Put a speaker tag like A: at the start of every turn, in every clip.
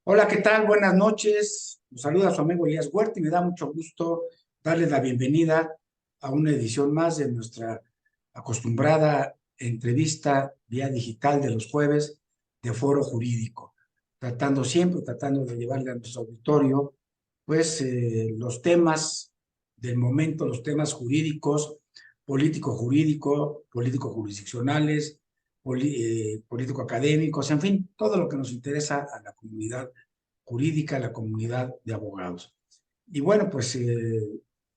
A: Hola, ¿qué tal? Buenas noches. Nos saluda su amigo Elías Huerta y me da mucho gusto darles la bienvenida a una edición más de nuestra acostumbrada entrevista vía digital de los jueves de Foro Jurídico, tratando de llevarle a nuestro auditorio pues los temas del momento, los temas jurídicos, político-jurisdiccionales, político-académicos, en fin, todo lo que nos interesa a la comunidad jurídica, a la comunidad de abogados. Y bueno, pues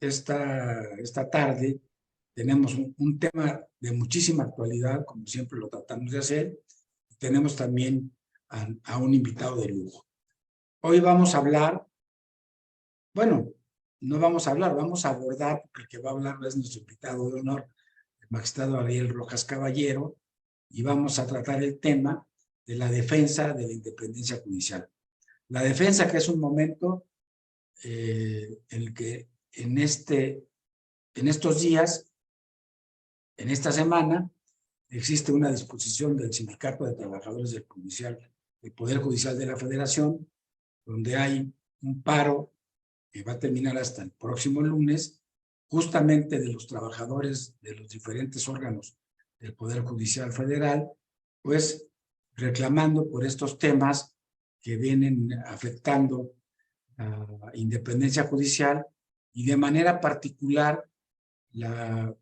A: esta tarde tenemos un tema de muchísima actualidad, como siempre lo tratamos de hacer. Tenemos también a un invitado de lujo. Hoy vamos a hablar, bueno, no vamos a hablar, vamos a abordar, porque el que va a hablar es nuestro invitado de honor, el magistrado Ariel Rojas Caballero, y vamos a tratar el tema de la defensa de la independencia judicial. La defensa, que es un momento en el que en estos días, en esta semana, existe una disposición del Sindicato de Trabajadores del Poder Judicial de la Federación, donde hay un paro que va a terminar hasta el próximo lunes, justamente de los trabajadores de los diferentes órganos del Poder Judicial Federal, pues reclamando por estos temas que vienen afectando a la independencia judicial y de manera particular la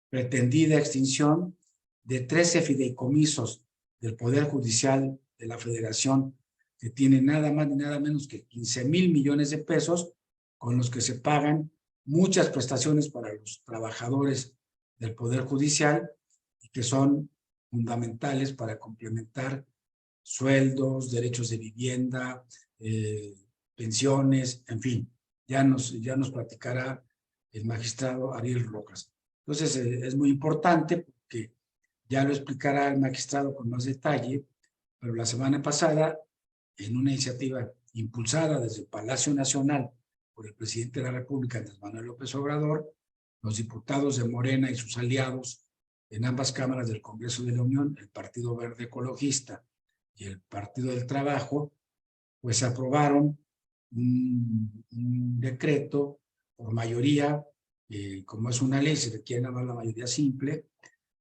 A: pretendida extinción de 13 fideicomisos del Poder Judicial de la Federación, que tiene nada más ni nada menos que 15,000 millones de pesos, con los que se pagan muchas prestaciones para los trabajadores del Poder Judicial y que son fundamentales para complementar sueldos, derechos de vivienda, pensiones, en fin. Ya nos platicará el magistrado Ariel Rojas. Entonces, es muy importante porque ya lo explicará el magistrado con más detalle, pero la semana pasada, en una iniciativa impulsada desde el Palacio Nacional por el presidente de la República, Andrés Manuel López Obrador, los diputados de Morena y sus aliados en ambas cámaras del Congreso de la Unión, el Partido Verde Ecologista y el Partido del Trabajo, pues aprobaron un decreto por mayoría, como es una ley, se requiere nada más la mayoría simple,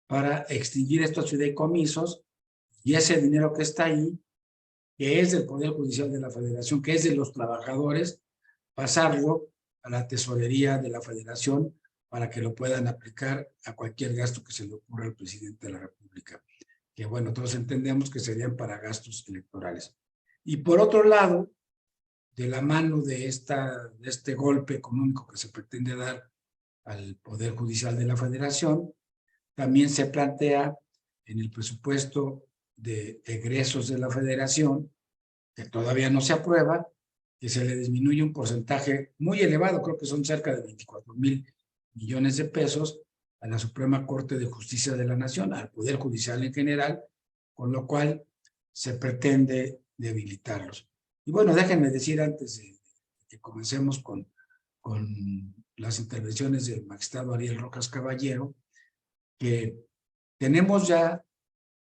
A: para extinguir estos fideicomisos y ese dinero que está ahí, que es del Poder Judicial de la Federación, que es de los trabajadores, pasarlo a la tesorería de la Federación para que lo puedan aplicar a cualquier gasto que se le ocurra al presidente de la República, que bueno, todos entendemos que serían para gastos electorales. Y por otro lado, de la mano de este golpe económico que se pretende dar al Poder Judicial de la Federación, también se plantea en el presupuesto de egresos de la Federación, que todavía no se aprueba, que se le disminuye un porcentaje muy elevado, creo que son cerca de 24,000 millones de pesos, a la Suprema Corte de Justicia de la Nación, al Poder Judicial en general, con lo cual se pretende debilitarlos. Y bueno, déjenme decir antes de que comencemos con las intervenciones del magistrado Ariel Rojas Caballero, que tenemos ya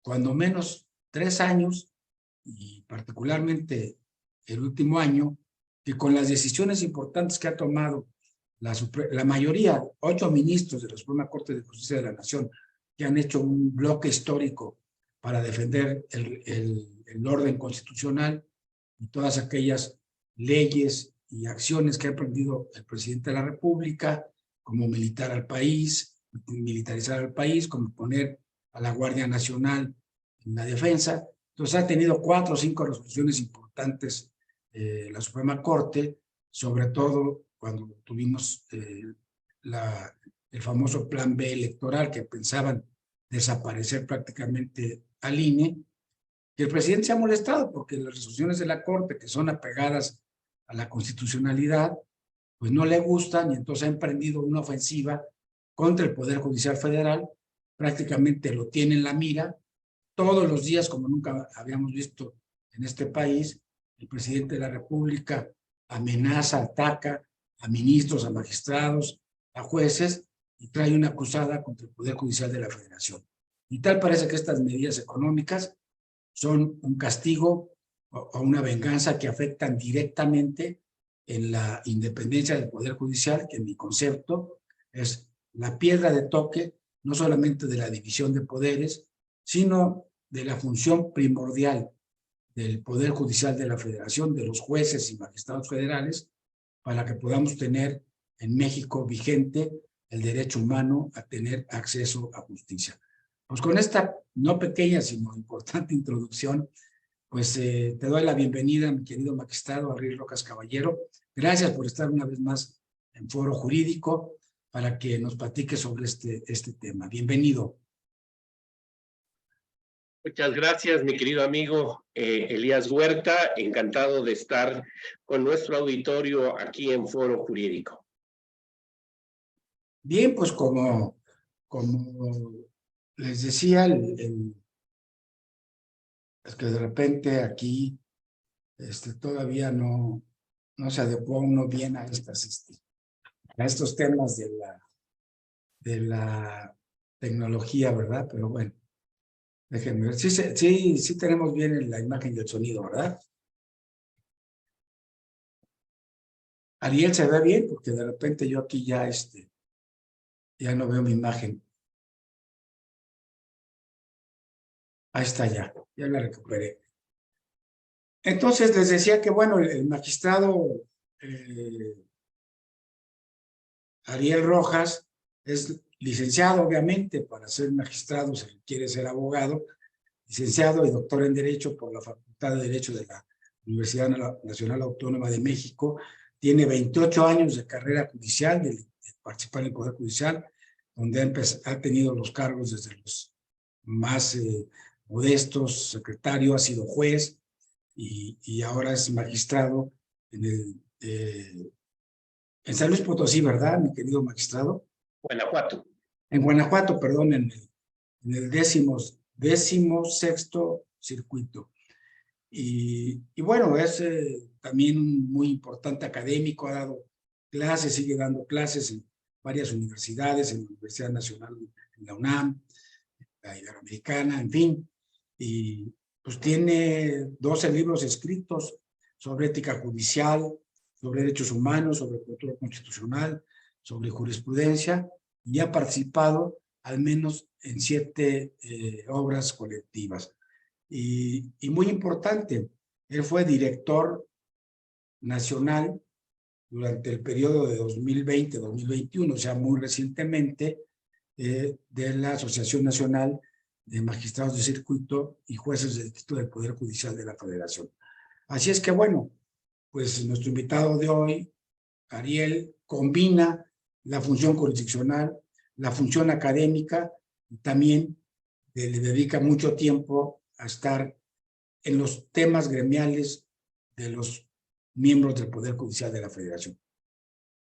A: cuando menos 3 años, y particularmente el último año, que con las decisiones importantes que ha tomado la mayoría, 8 ministros de la Suprema Corte de Justicia de la Nación, que han hecho un bloque histórico para defender el orden constitucional y todas aquellas leyes y acciones que ha emprendido el presidente de la República, como militarizar al país, como poner a la Guardia Nacional en la defensa. Entonces ha tenido 4 o 5 resoluciones importantes la Suprema Corte, sobre todo cuando tuvimos el famoso Plan B electoral, que pensaban desaparecer prácticamente al INE, que el presidente se ha molestado porque las resoluciones de la Corte, que son apegadas a la constitucionalidad, pues no le gustan, y entonces ha emprendido una ofensiva contra el Poder Judicial Federal, prácticamente lo tiene en la mira, todos los días, como nunca habíamos visto en este país. El presidente de la República amenaza, ataca a ministros, a magistrados, a jueces, y trae una acusada contra el Poder Judicial de la Federación. Y tal parece que estas medidas económicas son un castigo o una venganza que afectan directamente en la independencia del Poder Judicial, que en mi concepto es la piedra de toque, no solamente de la división de poderes, sino de la función primordial del Poder Judicial de la Federación, de los jueces y magistrados federales, para que podamos tener en México vigente el derecho humano a tener acceso a justicia. Pues con esta no pequeña, sino importante introducción, pues te doy la bienvenida, mi querido magistrado Ariel Rojas Caballero. Gracias por estar una vez más en Foro Jurídico para que nos platique sobre este tema. Bienvenido.
B: Muchas gracias, mi querido amigo Elías Huerta. Encantado de estar con nuestro auditorio aquí en Foro Jurídico.
A: Bien, pues como les decía, es que de repente aquí todavía no se adecuó uno bien a estos temas de la tecnología, ¿verdad? Pero bueno, déjenme ver. Sí tenemos bien la imagen y el sonido, ¿verdad? Ariel, ¿se ve bien? Porque de repente yo aquí ya no veo mi imagen. Ahí está ya la recuperé. Entonces les decía que, bueno, el magistrado Ariel Rojas es licenciado, obviamente, para ser magistrado se requiere ser abogado, licenciado y doctor en Derecho por la Facultad de Derecho de la Universidad Nacional Autónoma de México. Tiene 28 años de carrera judicial, de participar en el Poder Judicial, donde ha tenido los cargos desde los más modestos, secretario, ha sido juez y ahora es magistrado en San Luis Potosí, ¿verdad, mi querido magistrado?
B: Guanajuato.
A: En Guanajuato, perdón, en el 16º circuito. Y bueno, es también un muy importante académico, ha dado clases, sigue dando clases en varias universidades, en la Universidad Nacional, en la UNAM, la Iberoamericana, en fin. Y pues tiene 12 libros escritos sobre ética judicial, sobre derechos humanos, sobre cultura constitucional, sobre jurisprudencia, y ha participado al menos en 7 obras colectivas. Y muy importante, él fue director nacional durante el periodo de 2020-2021, o sea, muy recientemente, de la Asociación Nacional de Magistrados de Circuito y Jueces de Distrito del Poder Judicial de la Federación. Así es que, bueno, pues nuestro invitado de hoy, Ariel, combina la función jurisdiccional, la función académica, y también le dedica mucho tiempo a estar en los temas gremiales de los miembros del Poder Judicial de la Federación.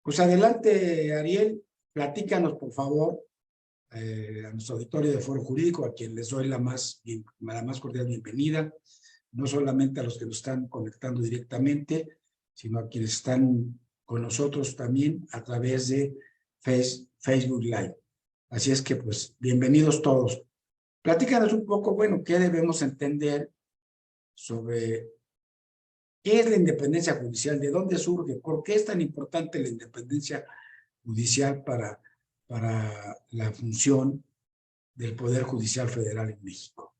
A: Pues adelante, Ariel, platícanos, por favor, a nuestro auditorio de Foro Jurídico, a quien les doy la más cordial bienvenida, no solamente a los que nos están conectando directamente, sino a quienes están con nosotros también a través de Facebook Live. Así es que, pues, bienvenidos todos. Platícanos un poco, bueno, qué debemos entender sobre qué es la independencia judicial, de dónde surge, por qué es tan importante la independencia judicial para la función del Poder Judicial Federal en México.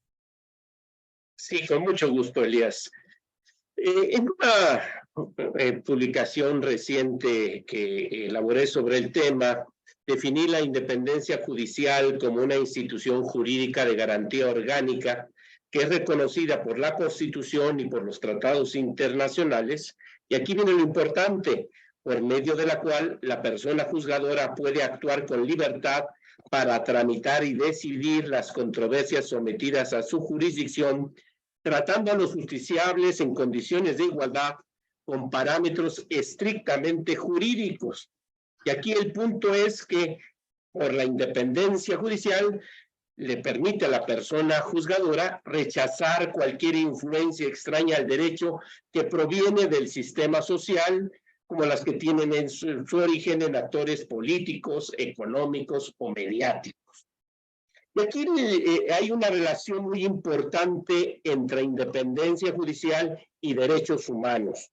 B: Sí, con mucho gusto, Elías. En una publicación reciente que elaboré sobre el tema, definí la independencia judicial como una institución jurídica de garantía orgánica que es reconocida por la Constitución y por los tratados internacionales, y aquí viene lo importante, por medio de la cual la persona juzgadora puede actuar con libertad para tramitar y decidir las controversias sometidas a su jurisdicción, tratando a los justiciables en condiciones de igualdad con parámetros estrictamente jurídicos. Y aquí el punto es que por la independencia judicial le permite a la persona juzgadora rechazar cualquier influencia extraña al derecho que proviene del sistema social, como las que tienen en su origen en actores políticos, económicos o mediáticos. Y aquí hay una relación muy importante entre independencia judicial y derechos humanos,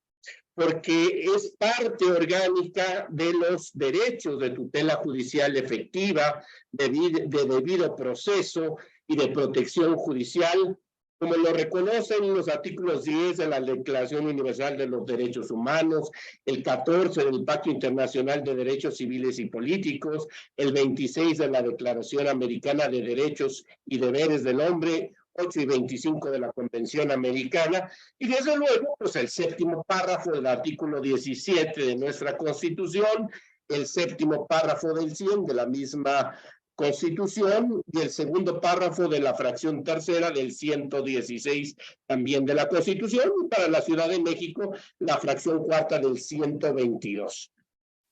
B: porque es parte orgánica de los derechos de tutela judicial efectiva, de debido proceso y de protección judicial, como lo reconocen los artículos 10 de la Declaración Universal de los Derechos Humanos, el 14 del Pacto Internacional de Derechos Civiles y Políticos, el 26 de la Declaración Americana de Derechos y Deberes del Hombre, 8 y 25 de la Convención Americana, y desde luego, pues el séptimo párrafo del artículo 17 de nuestra Constitución, el séptimo párrafo del 100 de la misma Constitución y el segundo párrafo de la fracción tercera del 116 también de la Constitución, y para la Ciudad de México la fracción cuarta del 122.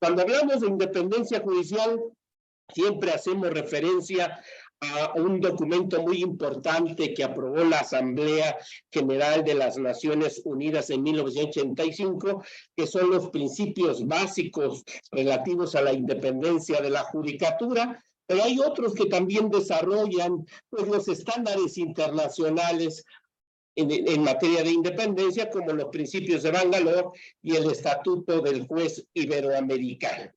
B: Cuando hablamos de independencia judicial, siempre hacemos referencia a un documento muy importante que aprobó la Asamblea General de las Naciones Unidas en 1985, que son los principios básicos relativos a la independencia de la judicatura. Pero hay otros que también desarrollan pues, los estándares internacionales en materia de independencia, como los principios de Bangalore y el Estatuto del Juez Iberoamericano.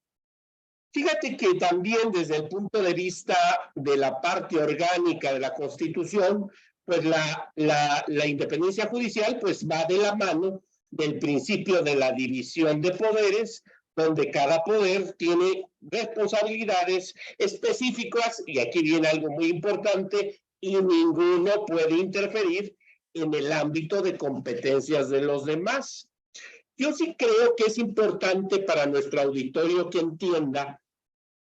B: Fíjate que también desde el punto de vista de la parte orgánica de la Constitución, pues la independencia judicial pues va de la mano del principio de la división de poderes, donde cada poder tiene responsabilidades específicas, y aquí viene algo muy importante, y ninguno puede interferir en el ámbito de competencias de los demás. Yo sí creo que es importante para nuestro auditorio que entienda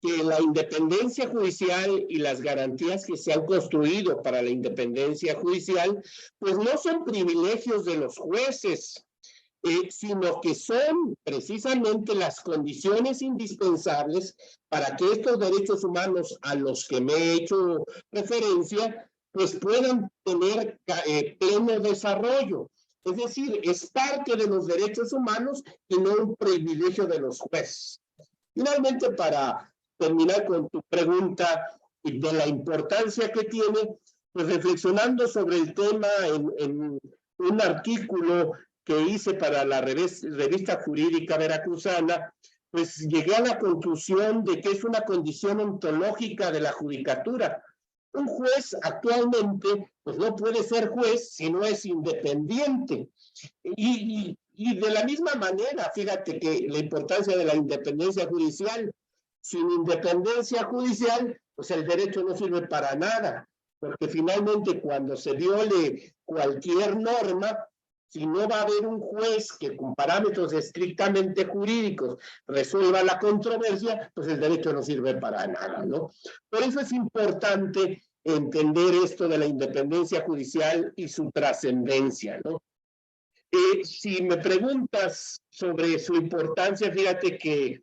B: que la independencia judicial y las garantías que se han construido para la independencia judicial, pues no son privilegios de los jueces, sino que son precisamente las condiciones indispensables para que estos derechos humanos a los que me he hecho referencia, pues puedan tener pleno desarrollo. Es decir, es parte de los derechos humanos y no un privilegio de los jueces. Finalmente, para terminar con tu pregunta y de la importancia que tiene, pues reflexionando sobre el tema en un artículo que hice para la revista jurídica veracruzana, pues llegué a la conclusión de que es una condición ontológica de la judicatura. Un juez actualmente pues no puede ser juez si no es independiente. Y de la misma manera, fíjate que la importancia de la independencia judicial. Sin independencia judicial, pues el derecho no sirve para nada, porque finalmente cuando se viole cualquier norma, si no va a haber un juez que con parámetros estrictamente jurídicos resuelva la controversia, pues el derecho no sirve para nada, ¿no? Por eso es importante entender esto de la independencia judicial y su trascendencia, ¿no? Si me preguntas sobre su importancia, fíjate que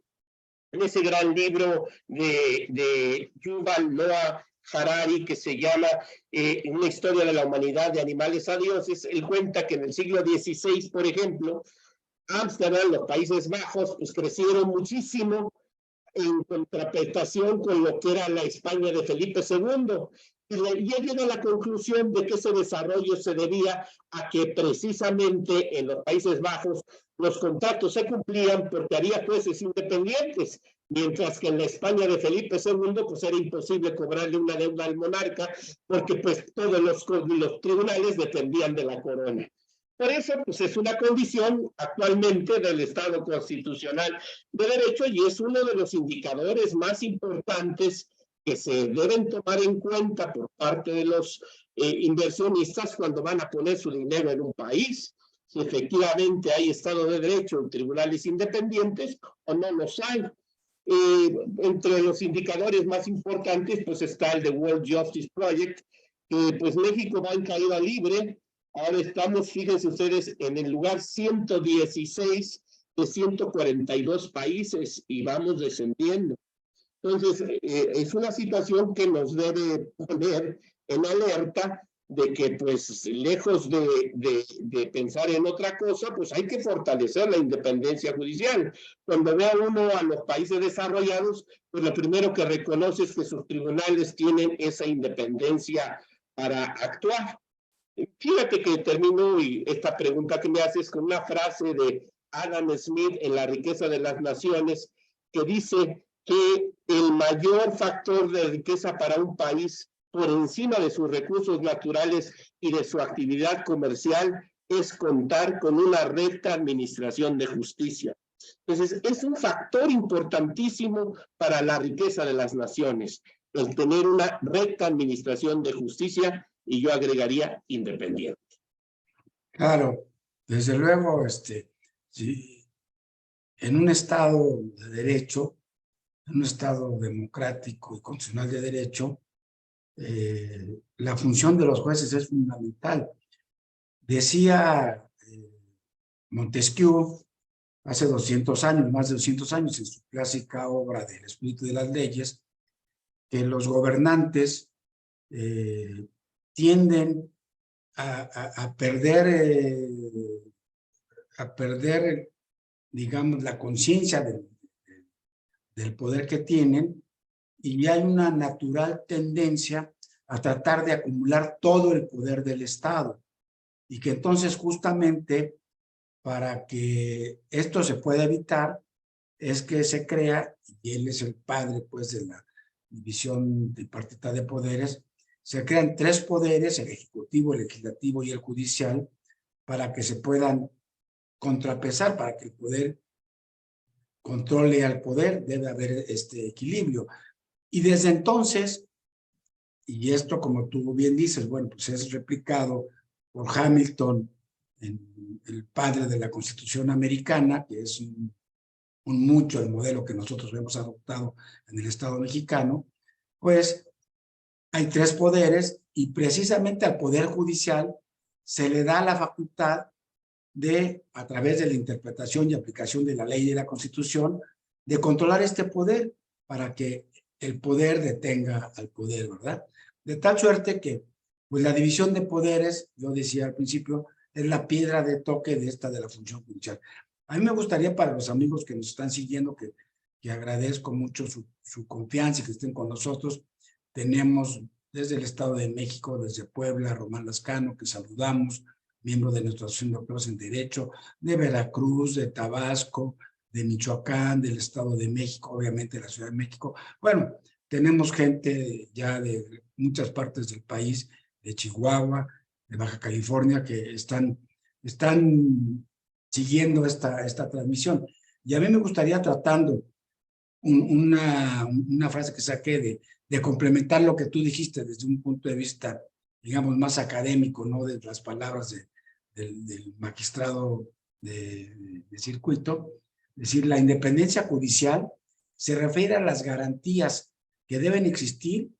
B: en ese gran libro de Yuval Noah Harari que se llama Una historia de la humanidad de animales a dioses, él cuenta que en el siglo XVI, por ejemplo, Ámsterdam, los Países Bajos, pues crecieron muchísimo en contraprestación con lo que era la España de Felipe II. Y él llega a la conclusión de que ese desarrollo se debía a que precisamente en los Países Bajos los contratos se cumplían porque había jueces independientes, mientras que en la España de Felipe II pues era imposible cobrarle una deuda al monarca porque pues todos los tribunales dependían de la corona. Por eso pues es una condición actualmente del Estado constitucional de derecho y es uno de los indicadores más importantes que se deben tomar en cuenta por parte de los inversionistas cuando van a poner su dinero en un país, si efectivamente hay Estado de Derecho en tribunales independientes o no los hay. Entre los indicadores más importantes pues está el de World Justice Project, que pues México va en caída libre. Ahora estamos, fíjense ustedes, en el lugar 116 de 142 países y vamos descendiendo. Entonces, es una situación que nos debe poner en alerta de que pues lejos de pensar en otra cosa, pues hay que fortalecer la independencia judicial. Cuando vea uno a los países desarrollados, pues lo primero que reconoce es que sus tribunales tienen esa independencia para actuar. Fíjate que termino y esta pregunta que me haces con una frase de Adam Smith en La riqueza de las naciones, que dice que el mayor factor de riqueza para un país por encima de sus recursos naturales y de su actividad comercial es contar con una recta administración de justicia. Entonces, es un factor importantísimo para la riqueza de las naciones, el tener una recta administración de justicia, y yo agregaría independiente.
A: Claro, desde luego, sí, en un Estado de derecho, en un Estado democrático y constitucional de derecho, la función de los jueces es fundamental. Decía Montesquieu hace 200 años, más de 200 años, en su clásica obra del Espíritu de las Leyes, que los gobernantes tienden a perder, digamos, la conciencia del poder que tienen, y hay una natural tendencia a tratar de acumular todo el poder del Estado, y que entonces justamente para que esto se pueda evitar es que se crea, y él es el padre pues de la división tripartita de poderes, se crean 3 poderes, el ejecutivo, el legislativo y el judicial, para que se puedan contrapesar, para que el poder controle al poder. Debe haber este equilibrio. Y desde entonces, y esto como tú bien dices, bueno, pues es replicado por Hamilton, el padre de la Constitución americana, que es mucho el modelo que nosotros hemos adoptado en el Estado mexicano, pues hay 3 poderes, y precisamente al Poder Judicial se le da la facultad de, a través de la interpretación y aplicación de la ley y de la Constitución, de controlar este poder para que el poder detenga al poder, ¿verdad? De tal suerte que, pues la división de poderes, yo decía al principio, es la piedra de toque de la función judicial. A mí me gustaría, para los amigos que nos están siguiendo, que agradezco mucho su confianza y que estén con nosotros. Tenemos desde el Estado de México, desde Puebla, Román Lascano, que saludamos, miembro de nuestra Asociación de Doctores en Derecho, de Veracruz, de Tabasco, de Michoacán, del Estado de México, obviamente de la Ciudad de México. Bueno, tenemos gente ya de muchas partes del país, de Chihuahua, de Baja California, que están siguiendo esta transmisión. Y a mí me gustaría, tratando una frase que saqué, de complementar lo que tú dijiste desde un punto de vista, digamos, más académico, no de las palabras del magistrado de circuito. Es decir, la independencia judicial se refiere a las garantías que deben existir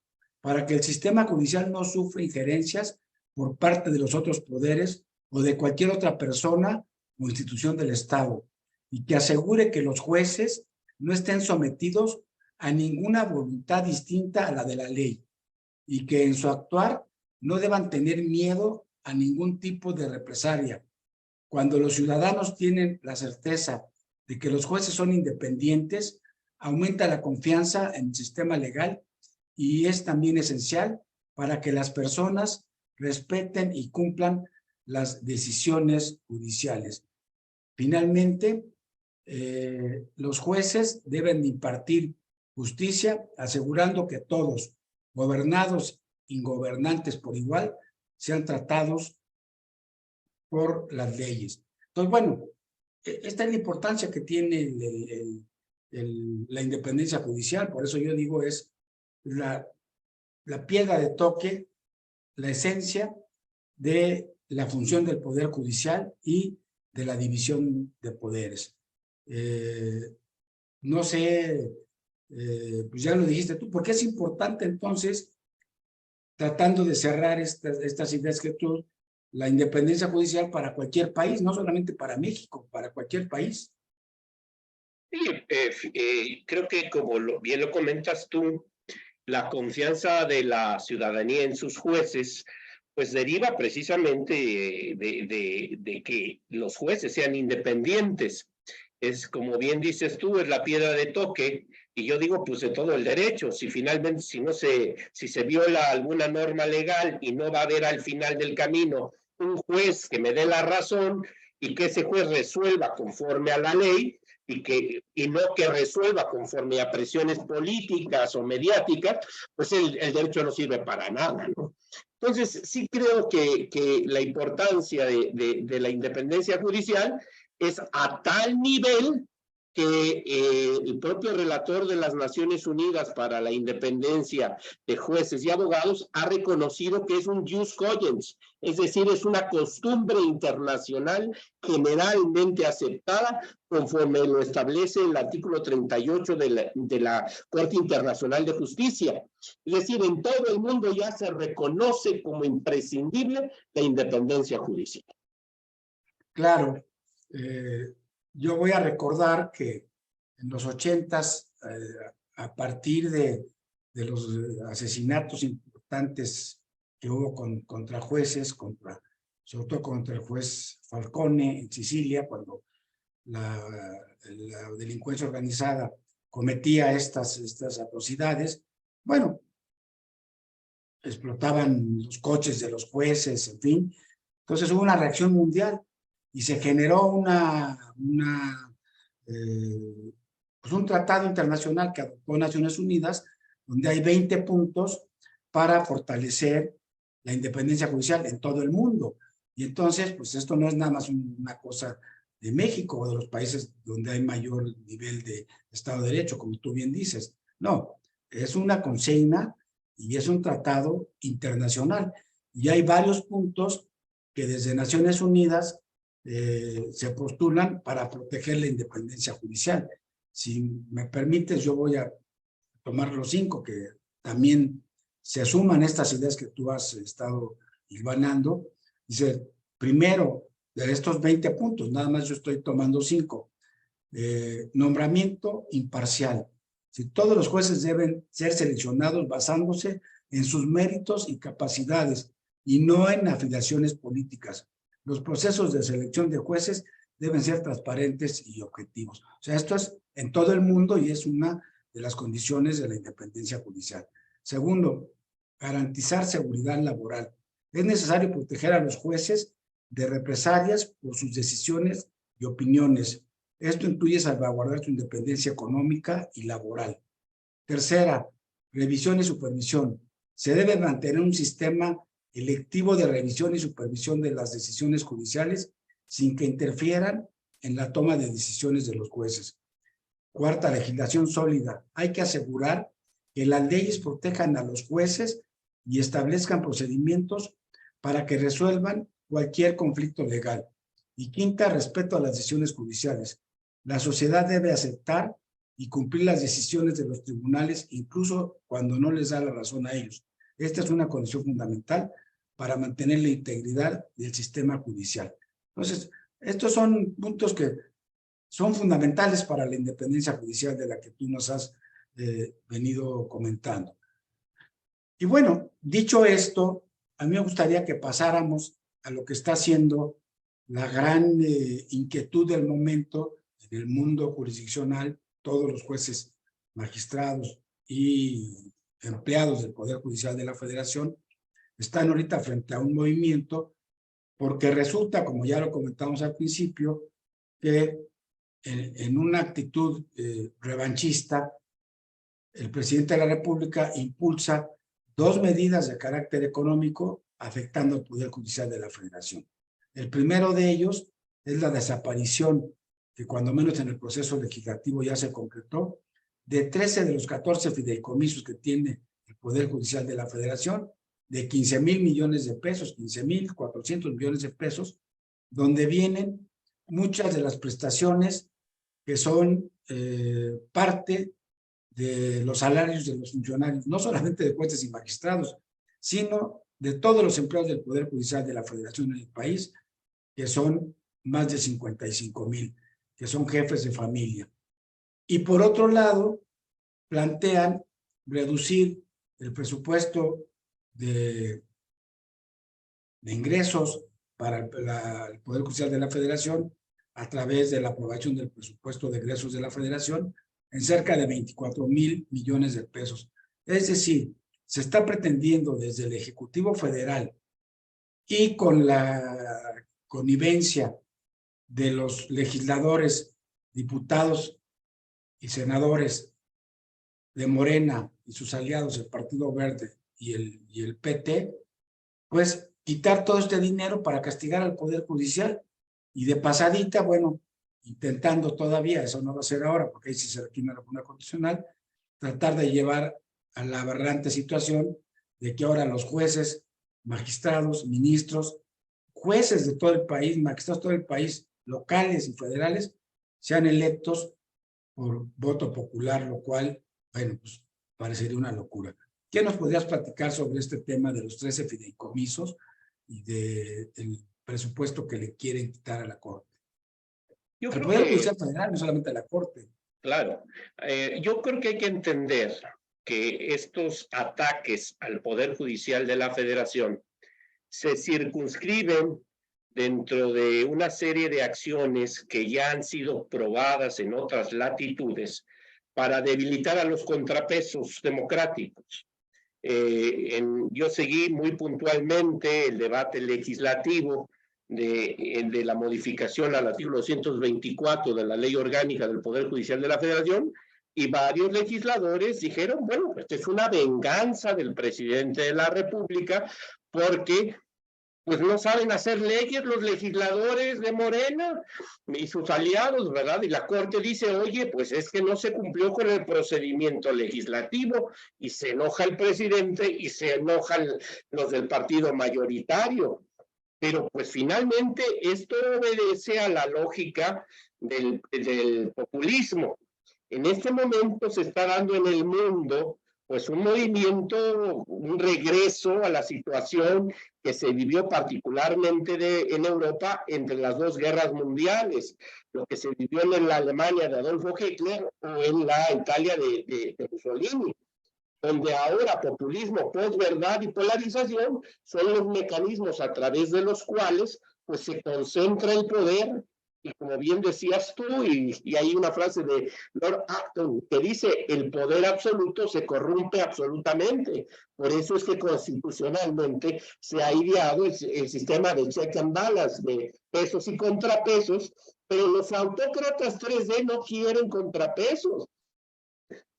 A: para que el sistema judicial no sufra injerencias por parte de los otros poderes o de cualquier otra persona o institución del Estado, y que asegure que los jueces no estén sometidos a ninguna voluntad distinta a la de la ley, y que en su actuar no deban tener miedo a ningún tipo de represalia. Cuando los ciudadanos tienen la certeza de que los jueces son independientes, aumenta la confianza en el sistema legal, y es también esencial para que las personas respeten y cumplan las decisiones judiciales. Finalmente, los jueces deben impartir justicia, asegurando que todos, gobernados y gobernantes por igual, sean tratados por las leyes. Entonces, bueno, esta es la importancia que tiene la independencia judicial. Por eso yo digo, es la piedra de toque, la esencia de la función del Poder Judicial y de la división de poderes. No sé, pues ya lo dijiste tú, ¿por qué es importante entonces, tratando de cerrar estas ideas que tú, la independencia judicial para cualquier país, no solamente para México, para cualquier país?
B: Sí, creo que como bien lo comentas tú, la confianza de la ciudadanía en sus jueces pues deriva precisamente de que los jueces sean independientes. Es como bien dices tú, es la piedra de toque, y yo digo, pues de todo el derecho. Si finalmente, si se viola alguna norma legal y no va a haber al final del camino un juez que me dé la razón y que ese juez resuelva conforme a la ley, y no que resuelva conforme a presiones políticas o mediáticas, pues el derecho no sirve para nada, ¿no? Entonces, sí creo que la importancia de la independencia judicial es a tal nivel que el propio relator de las Naciones Unidas para la independencia de jueces y abogados ha reconocido que es un jus cogens, es decir, es una costumbre internacional generalmente aceptada conforme lo establece el artículo 38 de la Corte Internacional de Justicia. Es decir, en todo el mundo ya se reconoce como imprescindible la independencia judicial.
A: Claro, yo voy a recordar que en los 80s, a partir de los asesinatos importantes que hubo contra jueces, sobre todo contra el juez Falcone en Sicilia, cuando la delincuencia organizada cometía estas atrocidades, bueno, explotaban los coches de los jueces, en fin. Entonces hubo una reacción mundial y se generó pues un tratado internacional que adoptó Naciones Unidas, donde hay 20 puntos para fortalecer la independencia judicial en todo el mundo. Y entonces, pues esto no es nada más una cosa de México o de los países donde hay mayor nivel de Estado de Derecho, como tú bien dices. No, es una consigna y es un tratado internacional. Y hay varios puntos que desde Naciones Unidas se postulan para proteger la independencia judicial. Si me permites, yo voy a tomar los 5 que también se suman estas ideas que tú has estado hilvanando. Dice, primero, de estos 20 puntos, nada más yo estoy tomando 5. Nombramiento imparcial. Si todos los jueces deben ser seleccionados basándose en sus méritos y capacidades y no en afiliaciones políticas. Los procesos de selección de jueces deben ser transparentes y objetivos. O sea, esto es en todo el mundo y es una de las condiciones de la independencia judicial. Segundo, garantizar seguridad laboral. Es necesario proteger a los jueces de represalias por sus decisiones y opiniones. Esto incluye salvaguardar su independencia económica y laboral. Tercera, revisión y supervisión. Se debe mantener un sistema electivo de revisión y supervisión de las decisiones judiciales sin que interfieran en la toma de decisiones de los jueces. Cuarta, legislación sólida. Hay que asegurar que las leyes protejan a los jueces y establezcan procedimientos para que resuelvan cualquier conflicto legal. Y quinta, respeto a las decisiones judiciales. La sociedad debe aceptar y cumplir las decisiones de los tribunales, incluso cuando no les da la razón a ellos. Esta es una condición fundamental para mantener la integridad del sistema judicial. Entonces, estos son puntos que son fundamentales para la independencia judicial de la que tú nos has venido comentando. Y bueno, dicho esto, a mí me gustaría que pasáramos a lo que está haciendo la gran inquietud del momento en el mundo jurisdiccional. Todos los jueces, magistrados y empleados del Poder Judicial de la Federación están ahorita frente a un movimiento porque resulta, como ya lo comentamos al principio, que en una actitud revanchista, el presidente de la República impulsa 2 medidas de carácter económico afectando al Poder Judicial de la Federación. El primero de ellos es la desaparición, que cuando menos en el proceso legislativo ya se concretó, de 13 de los 14 fideicomisos que tiene el Poder Judicial de la Federación, de 15,000 millones de pesos, 15,400 millones de pesos, donde vienen muchas de las prestaciones que son parte de los salarios de los funcionarios, no solamente de jueces y magistrados, sino de todos los empleados del Poder Judicial de la Federación en el país, que son más de 55,000, que son jefes de familia. Y por otro lado, plantean reducir el presupuesto de de ingresos para el Poder Judicial de la Federación a través de la aprobación del presupuesto de egresos de la Federación en cerca de 24,000 millones de pesos. Es decir, se está pretendiendo desde el Ejecutivo Federal y con la connivencia de los legisladores, diputados y senadores de Morena y sus aliados, el Partido Verde y el PT, pues quitar todo este dinero para castigar al Poder Judicial y de pasadita, bueno, intentando todavía, eso no va a ser ahora porque ahí sí se requiere una reforma constitucional, tratar de llevar a la aberrante situación de que ahora los jueces, magistrados, ministros, jueces de todo el país, magistrados de todo el país, locales y federales, sean electos por voto popular, lo cual, bueno, pues parecería una locura. ¿Qué nos podrías platicar sobre este tema de los 13 fideicomisos y del presupuesto que le quieren quitar a la Corte?
B: Yo
A: Al
B: creo
A: Poder
B: que,
A: Judicial Federal, no solamente a la Corte.
B: claro, yo creo que hay que entender que estos ataques al Poder Judicial de la Federación se circunscriben dentro de una serie de acciones que ya han sido probadas en otras latitudes para debilitar a los contrapesos democráticos. Yo seguí muy puntualmente el debate legislativo de la modificación al artículo 224 de la Ley Orgánica del Poder Judicial de la Federación, y varios legisladores dijeron, bueno, esta es una venganza del presidente de la República porque pues no saben hacer leyes los legisladores de Morena y sus aliados, ¿verdad? Y la Corte dice, oye, pues es que no se cumplió con el procedimiento legislativo, y se enoja el presidente y se enojan los del partido mayoritario. Pero pues finalmente esto obedece a la lógica del populismo. En este momento se está dando en el mundo pues un movimiento, un regreso a la situación que se vivió particularmente en Europa entre las dos guerras mundiales, lo que se vivió en la Alemania de Adolfo Hitler o en la Italia de Mussolini, donde ahora populismo, posverdad y polarización son los mecanismos a través de los cuales pues se concentra el poder. Y como bien decías tú, y hay una frase de Lord Acton que dice, el poder absoluto se corrompe absolutamente. Por eso es que constitucionalmente se ha ideado el sistema de check and balance, de pesos y contrapesos, pero los autócratas 3D no quieren contrapesos.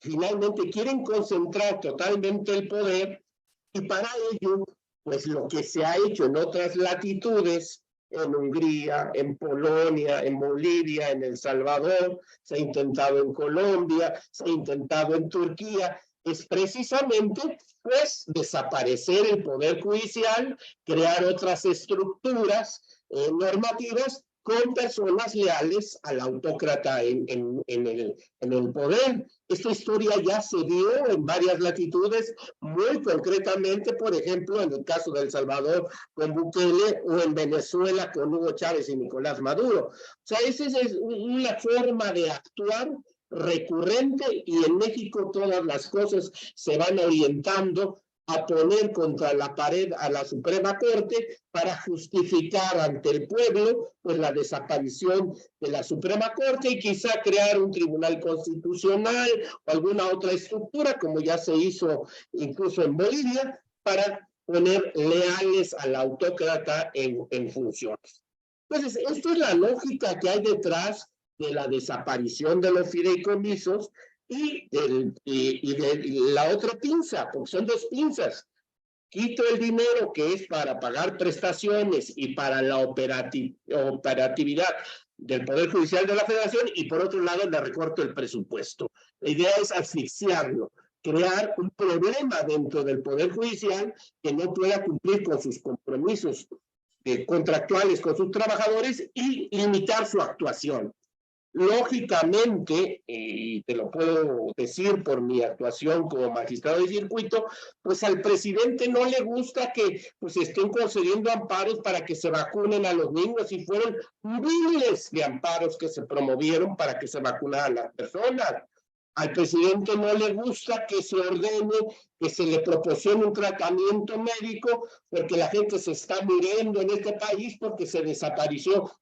B: Finalmente quieren concentrar totalmente el poder, y para ello, pues lo que se ha hecho en otras latitudes, en Hungría, en Polonia, en Bolivia, en El Salvador, se ha intentado en Colombia, se ha intentado en Turquía, es precisamente pues desaparecer el poder judicial, crear otras estructuras normativas con personas leales al autócrata en el poder. Esta historia ya se dio en varias latitudes, muy concretamente, por ejemplo, en el caso de El Salvador con Bukele, o en Venezuela con Hugo Chávez y Nicolás Maduro. O sea, esa es una forma de actuar recurrente, y en México todas las cosas se van orientando a poner contra la pared a la Suprema Corte para justificar ante el pueblo pues la desaparición de la Suprema Corte, y quizá crear un tribunal constitucional o alguna otra estructura, como ya se hizo incluso en Bolivia, para poner leales al autócrata en funciones. Entonces, esto es la lógica que hay detrás de la desaparición de los fideicomisos y de la otra pinza, porque son dos pinzas. Quito el dinero que es para pagar prestaciones y para la operatividad del Poder Judicial de la Federación, y por otro lado le recorto el presupuesto. La idea es asfixiarlo, crear un problema dentro del Poder Judicial que no pueda cumplir con sus compromisos contractuales con sus trabajadores y limitar su actuación. Lógicamente, y te lo puedo decir por mi actuación como magistrado de circuito, pues al presidente no le gusta que pues estén concediendo amparos para que se vacunen a los niños, y fueron miles de amparos que se promovieron para que se vacunaran a las personas. Al presidente no le gusta que se ordene, que se le proporcione un tratamiento médico, porque la gente se está muriendo en este país porque desapareció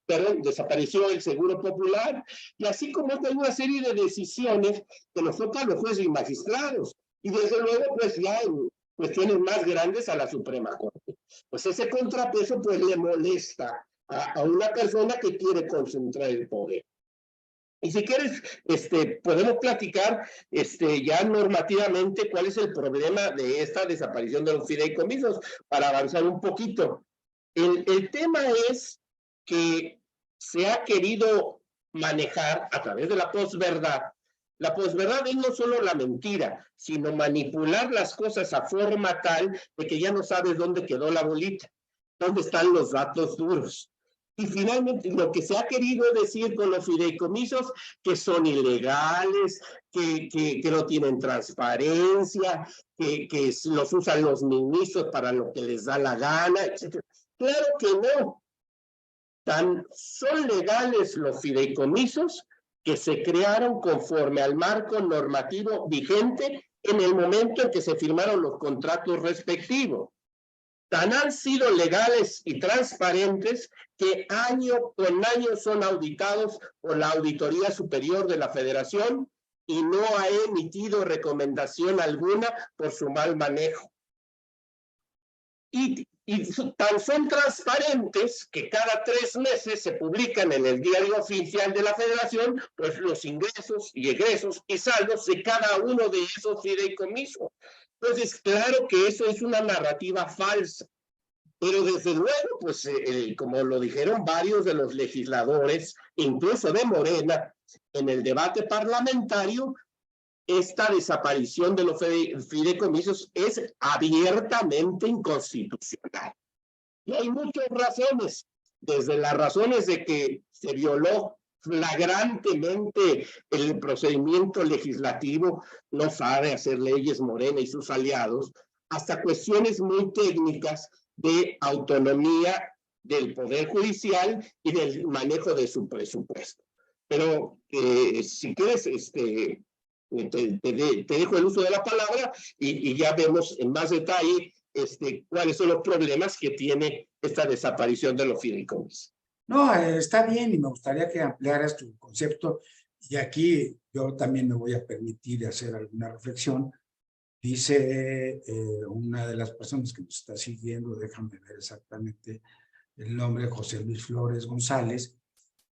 B: el Seguro Popular, y así como hay una serie de decisiones que nos tocan los jueces y magistrados, y desde luego pues ya en cuestiones más grandes a la Suprema Corte. Pues ese contrapeso pues le molesta a una persona que quiere concentrar el poder. Y si quieres, podemos platicar ya normativamente cuál es el problema de esta desaparición de los fideicomisos para avanzar un poquito. El tema es que se ha querido manejar a través de la posverdad. La posverdad es no solo la mentira, sino manipular las cosas a forma tal de que ya no sabes dónde quedó la bolita, dónde están los datos duros. Y finalmente, lo que se ha querido decir con los fideicomisos, que son ilegales, que no tienen transparencia, que los usan los ministros para lo que les da la gana, etc. Claro que no. Son legales los fideicomisos que se crearon conforme al marco normativo vigente en el momento en que se firmaron los contratos respectivos. Tan han sido legales y transparentes que año con año son auditados por la Auditoría Superior de la Federación y no ha emitido recomendación alguna por su mal manejo. Y tan son transparentes que cada 3 meses se publican en el Diario Oficial de la Federación pues los ingresos y egresos y saldos de cada uno de esos fideicomisos. Entonces, claro que eso es una narrativa falsa, pero desde luego, pues como lo dijeron varios de los legisladores, incluso de Morena, en el debate parlamentario, esta desaparición de los fideicomisos es abiertamente inconstitucional. Y hay muchas razones, desde las razones de que se violó flagrantemente el procedimiento legislativo, no sabe hacer leyes Morena y sus aliados, hasta cuestiones muy técnicas de autonomía del Poder Judicial y del manejo de su presupuesto. Pero si quieres, te dejo el uso de la palabra y ya vemos en más detalle cuáles son los problemas que tiene esta desaparición de los fideicomisos.
A: No, está bien y me gustaría que ampliaras tu concepto. Y aquí yo también me voy a permitir hacer alguna reflexión. Dice una de las personas que nos está siguiendo, déjame ver exactamente el nombre, José Luis Flores González,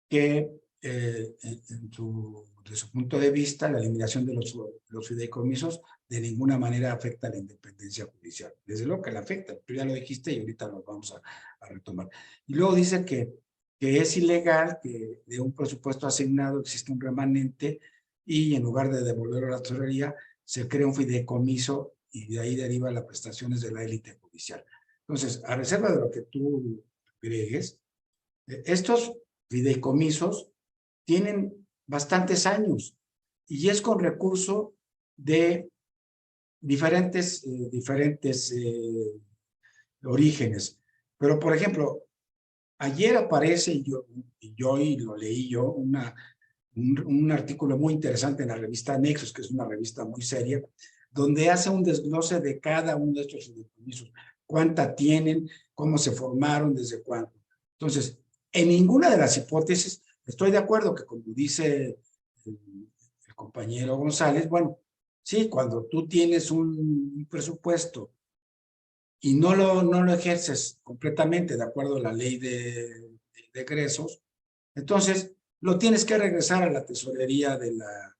A: que de su punto de vista, la eliminación de los fideicomisos de ninguna manera afecta a la independencia judicial. Desde luego que la afecta, tú ya lo dijiste y ahorita lo vamos a retomar. Y luego dice que es ilegal que de un presupuesto asignado existe un remanente y en lugar de devolverlo a la tesorería, se crea un fideicomiso y de ahí deriva las prestaciones de la élite judicial. Entonces, a reserva de lo que tú agregues, estos fideicomisos tienen bastantes años y es con recurso de diferentes orígenes. Pero, por ejemplo, ayer aparece, y lo leí yo, un artículo muy interesante en la revista Nexos, que es una revista muy seria, donde hace un desglose de cada uno de estos fideicomisos, cuánta tienen, cómo se formaron, desde cuándo. Entonces, en ninguna de las hipótesis, estoy de acuerdo que como dice el compañero González, bueno, sí, cuando tú tienes un presupuesto y no lo ejerces completamente de acuerdo a la ley de egresos, entonces lo tienes que regresar a la tesorería de la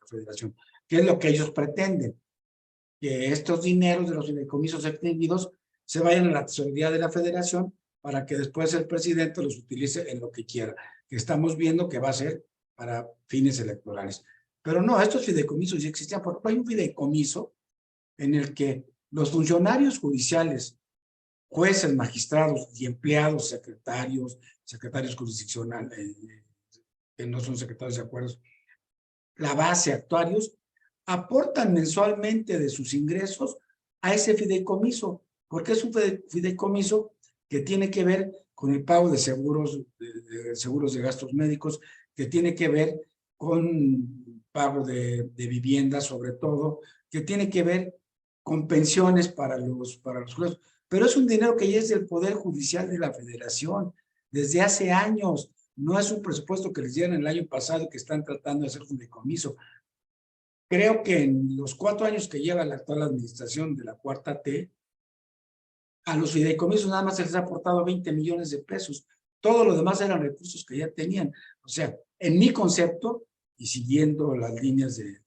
A: federación, que es lo que ellos pretenden, que estos dineros de los fideicomisos extinguidos se vayan a la tesorería de la federación para que después el presidente los utilice en lo que quiera, que estamos viendo que va a ser para fines electorales. Pero no, estos fideicomisos ya existían, porque hay un fideicomiso en el que los funcionarios judiciales, jueces, magistrados y empleados, secretarios jurisdiccionales, que no son secretarios de acuerdos, la base, actuarios, aportan mensualmente de sus ingresos a ese fideicomiso, porque es un fideicomiso que tiene que ver con el pago de seguros de gastos médicos, que tiene que ver con pago de vivienda, sobre todo, que tiene que ver con pensiones para los jueces. Pero es un dinero que ya es del Poder Judicial de la Federación desde hace años. No es un presupuesto que les dieron el año pasado que están tratando de hacer fideicomiso. Creo que en los 4 años que lleva la actual administración de la 4T, a los fideicomisos nada más se les ha aportado 20 millones de pesos. Todo lo demás eran recursos que ya tenían. O sea, en mi concepto, y siguiendo las líneas de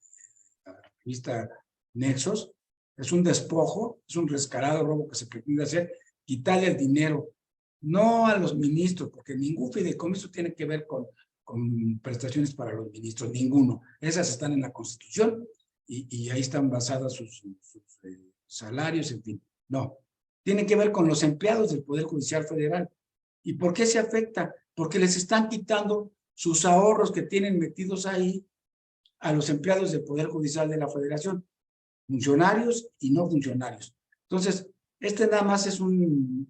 A: la revista Nexos, es un despojo, es un descarado robo que se pretende hacer, quitarle el dinero, no a los ministros, porque ningún fideicomiso tiene que ver con prestaciones para los ministros, ninguno. Esas están en la Constitución y ahí están basadas sus salarios, en fin. No, tiene que ver con los empleados del Poder Judicial Federal. ¿Y por qué se afecta? Porque les están quitando sus ahorros que tienen metidos ahí a los empleados del Poder Judicial de la Federación, funcionarios y no funcionarios. Entonces, este nada más es un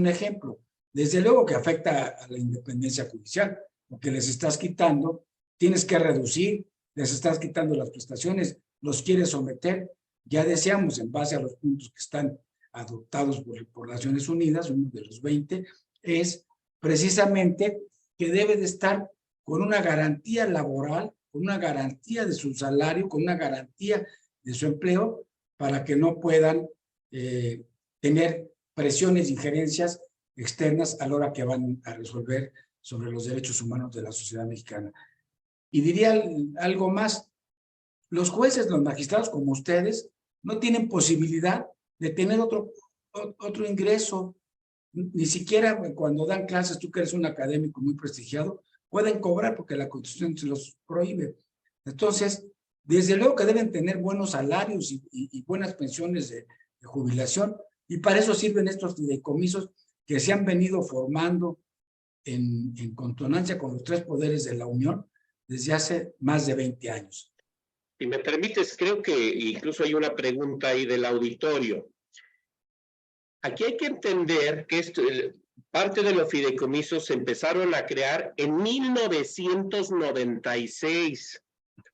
A: ejemplo. Desde luego que afecta a la independencia judicial, porque les estás quitando, tienes que reducir, les estás quitando las prestaciones, los quieres someter. Ya deseamos, en base a los puntos que están adoptados por Naciones Unidas, uno de los 20, es precisamente que debe de estar con una garantía laboral, con una garantía de su salario, con una garantía de su empleo, para que no puedan tener presiones e injerencias externas a la hora que van a resolver sobre los derechos humanos de la sociedad mexicana. Y diría algo más, los jueces, los magistrados como ustedes, no tienen posibilidad de tener otro ingreso, ni siquiera cuando dan clases, tú que eres un académico muy prestigiado, pueden cobrar porque la Constitución se los prohíbe. Entonces, desde luego que deben tener buenos salarios y buenas pensiones de jubilación, y para eso sirven estos fideicomisos que se han venido formando en consonancia con los 3 poderes de la Unión desde hace más de 20 años.
B: Si me permites, creo que incluso hay una pregunta ahí del auditorio. Aquí hay que entender que parte de los fideicomisos se empezaron a crear en 1996.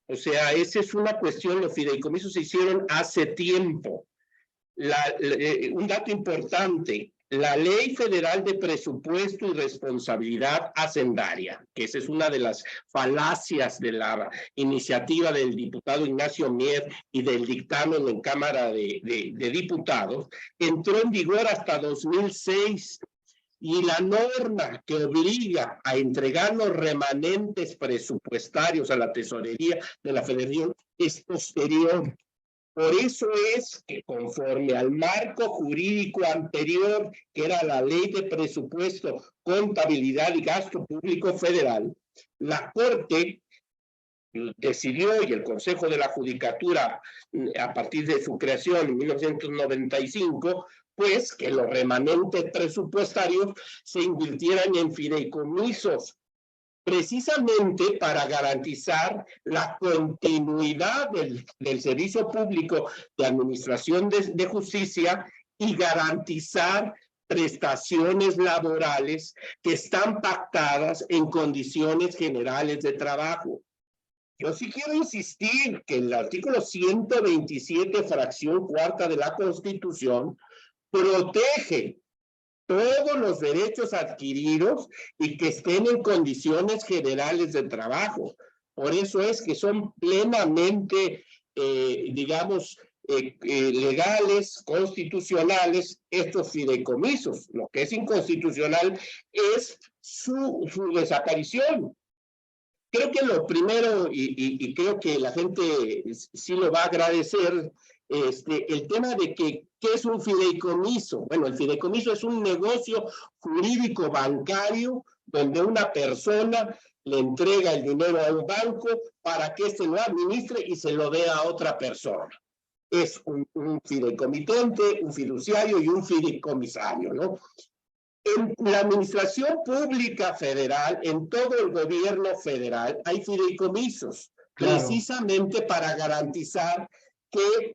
B: O sea, esa es una cuestión, los fideicomisos se hicieron hace tiempo. Un dato importante, la Ley Federal de Presupuesto y Responsabilidad Hacendaria, que esa es una de las falacias de la iniciativa del diputado Ignacio Mier y del dictamen en Cámara de Diputados, entró en vigor hasta 2006. Y la norma que obliga a entregar los remanentes presupuestarios a la tesorería de la Federación es posterior. Por eso es que conforme al marco jurídico anterior, que era la Ley de Presupuesto, Contabilidad y Gasto Público Federal, la Corte decidió, y el Consejo de la Judicatura, a partir de su creación en 1995, pues que los remanentes presupuestarios se invirtieran en fideicomisos, precisamente para garantizar la continuidad del servicio público de administración de justicia y garantizar prestaciones laborales que están pactadas en condiciones generales de trabajo. Yo sí quiero insistir que el artículo 127, fracción 4ª de la Constitución, protege todos los derechos adquiridos y que estén en condiciones generales de trabajo. Por eso es que son plenamente, legales, constitucionales, estos fideicomisos. Lo que es inconstitucional es su desaparición. Creo que lo primero, y creo que la gente sí lo va a agradecer, el tema de ¿qué es un fideicomiso? Bueno, el fideicomiso es un negocio jurídico bancario donde una persona le entrega el dinero a un banco para que éste lo administre y se lo dé a otra persona. Es un fideicomitente, un fiduciario y un fideicomisario, ¿no? En la administración pública federal, en todo el gobierno federal, hay fideicomisos, claro, precisamente para garantizar que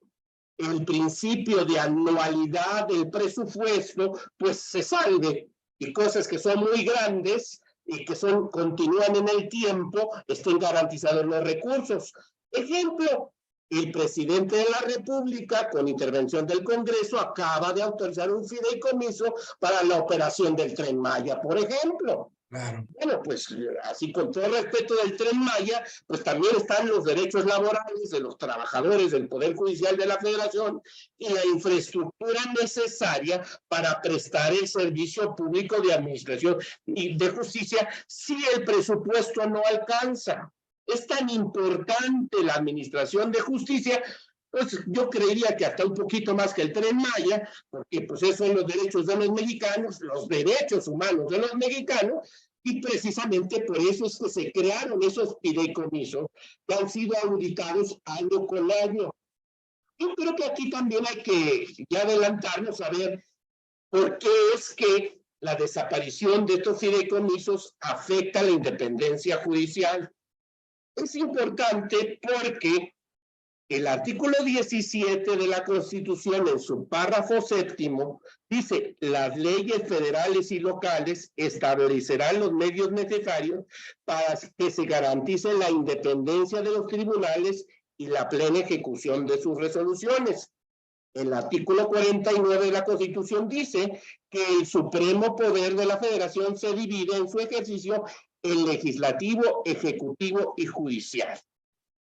B: el principio de anualidad del presupuesto, pues se salve, y cosas que son muy grandes y que continúan en el tiempo, estén garantizados los recursos. Ejemplo, el presidente de la República, con intervención del Congreso, acaba de autorizar un fideicomiso para la operación del Tren Maya, por ejemplo.
A: Claro.
B: Bueno, pues así con todo respeto del Tren Maya, pues también están los derechos laborales de los trabajadores del Poder Judicial de la Federación y la infraestructura necesaria para prestar el servicio público de administración y de justicia si el presupuesto no alcanza. Es tan importante la administración de justicia, pues yo creería que hasta un poquito más que el Tren Maya, porque pues esos son los derechos de los mexicanos, los derechos humanos de los mexicanos, y precisamente por eso es que se crearon esos fideicomisos que han sido auditados año con año. Yo creo que aquí también hay que ya adelantarnos a ver por qué es que la desaparición de estos fideicomisos afecta a la independencia judicial. Es importante porque el artículo 17 de la Constitución, en su párrafo séptimo, dice: las leyes federales y locales establecerán los medios necesarios para que se garantice la independencia de los tribunales y la plena ejecución de sus resoluciones. El artículo 49 de la Constitución dice que el supremo poder de la Federación se divide en su ejercicio en legislativo, ejecutivo y judicial.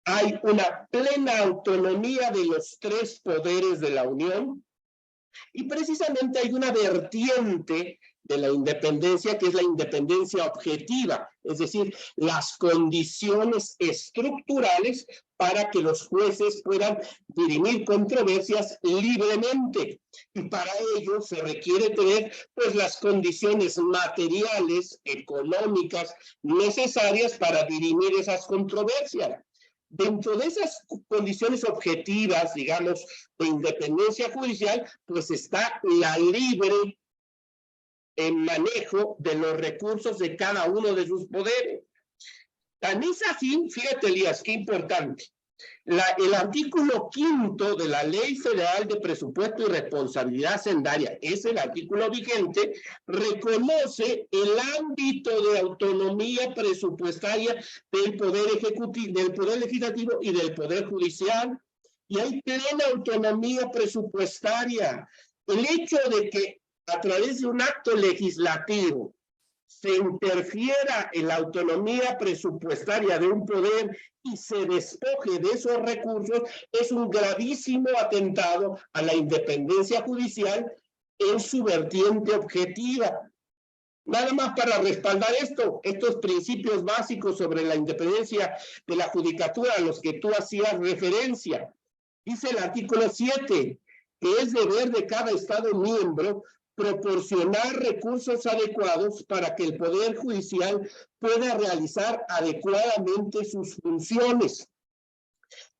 B: Hay una plena autonomía de los tres poderes de la Unión y precisamente hay una vertiente de la independencia que es la independencia objetiva, es decir, las condiciones estructurales para que los jueces puedan dirimir controversias libremente. Y para ello se requiere tener pues las condiciones materiales, económicas necesarias para dirimir esas controversias. Dentro de esas condiciones objetivas, digamos, de independencia judicial, pues está la libre manejo de los recursos de cada uno de sus poderes. Tan es así, fíjate, Elías, qué importante. El artículo 5 de la Ley Federal de Presupuesto y Responsabilidad Hacendaria, es el artículo vigente, reconoce el ámbito de autonomía presupuestaria del Poder Ejecutivo, del Poder Legislativo y del Poder Judicial. Y hay plena autonomía presupuestaria. El hecho de que a través de un acto legislativo se interfiera en la autonomía presupuestaria de un poder y se despoje de esos recursos es un gravísimo atentado a la independencia judicial en su vertiente objetiva. Nada más para respaldar estos principios básicos sobre la independencia de la judicatura a los que tú hacías referencia. Dice el artículo 7 que es deber de cada Estado miembro proporcionar recursos adecuados para que el Poder Judicial pueda realizar adecuadamente sus funciones.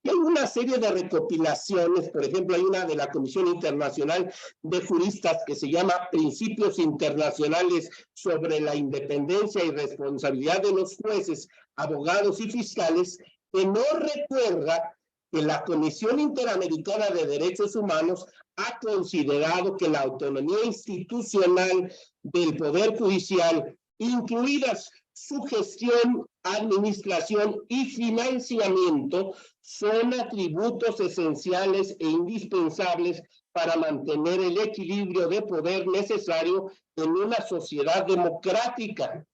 B: Y hay una serie de recopilaciones, por ejemplo, hay una de la Comisión Internacional de Juristas que se llama Principios Internacionales sobre la Independencia y Responsabilidad de los Jueces, Abogados y Fiscales, que no recuerda que la Comisión Interamericana de Derechos Humanos ha considerado que la autonomía institucional del Poder Judicial, incluidas su gestión, administración y financiamiento, son atributos esenciales e indispensables para mantener el equilibrio de poder necesario en una sociedad democrática.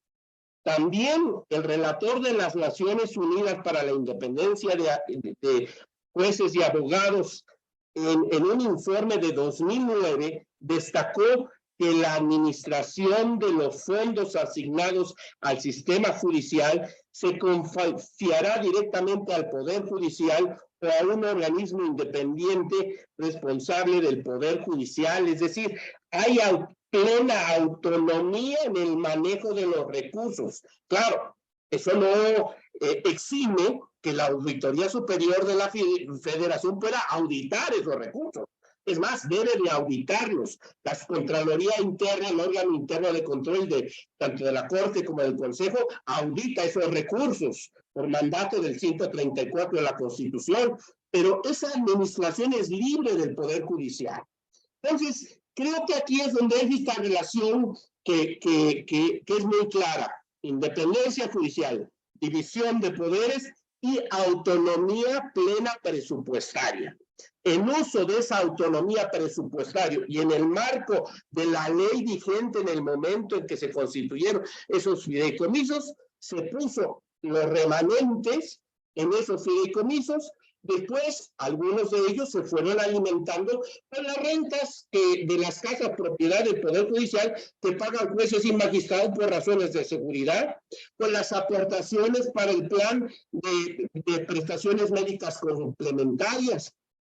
B: También el relator de las Naciones Unidas para la Independencia de Jueces y Abogados, en un informe de 2009, destacó que la administración de los fondos asignados al sistema judicial se confiará directamente al Poder Judicial o a un organismo independiente responsable del Poder Judicial. Es decir, hay plena autonomía en el manejo de los recursos. Claro, eso no exime que la Auditoría Superior de la Federación pueda auditar esos recursos. Es más, debe de auditarlos. La Contraloría Interna, el órgano interno de control tanto de la Corte como del Consejo, audita esos recursos por mandato del 134 de la Constitución, pero esa administración es libre del Poder Judicial. Entonces, creo que aquí es donde es esta relación que es muy clara. Independencia judicial, división de poderes y autonomía plena presupuestaria. En uso de esa autonomía presupuestaria y en el marco de la ley vigente en el momento en que se constituyeron esos fideicomisos, se puso los remanentes en esos fideicomisos. Después, algunos de ellos se fueron alimentando con las rentas de las casas propiedad del Poder Judicial que pagan jueces y magistrados por razones de seguridad, con las aportaciones para el plan de prestaciones médicas complementarias.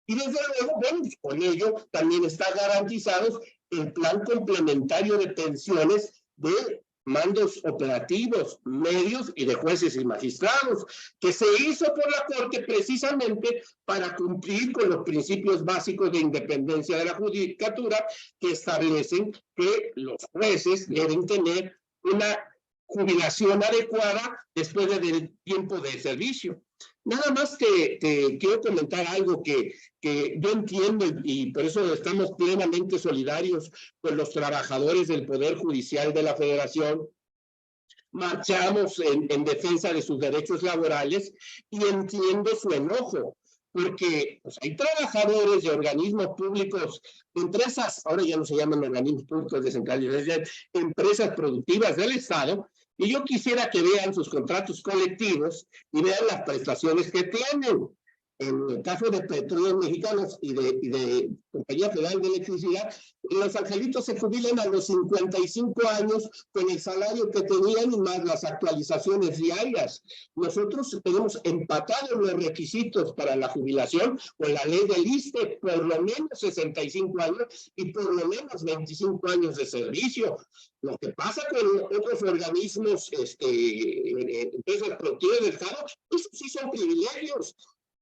B: Y desde luego, bueno, con ello también está garantizado el plan complementario de pensiones de mandos operativos, medios y de jueces y magistrados, que se hizo por la Corte precisamente para cumplir con los principios básicos de independencia de la judicatura que establecen que los jueces deben tener una jubilación adecuada después del tiempo de servicio. Nada más te quiero comentar algo que yo entiendo y por eso estamos plenamente solidarios con los trabajadores del Poder Judicial de la Federación. Marchamos en defensa de sus derechos laborales y entiendo su enojo, porque pues, hay trabajadores de organismos públicos, empresas, ahora ya no se llaman organismos públicos descentralizados, empresas productivas del Estado, y yo quisiera que vean sus contratos colectivos y vean las prestaciones que tienen. En el caso de Petróleos Mexicanos y de Compañía Federal de Electricidad, los angelitos se jubilan a los 55 años con el salario que tenían y más las actualizaciones diarias. Nosotros tenemos empatados los requisitos para la jubilación con la ley del ISSSTE, por lo menos 65 años y por lo menos 25 años de servicio. Lo que pasa con otros organismos, empresas productivas del Estado, esos sí son privilegios.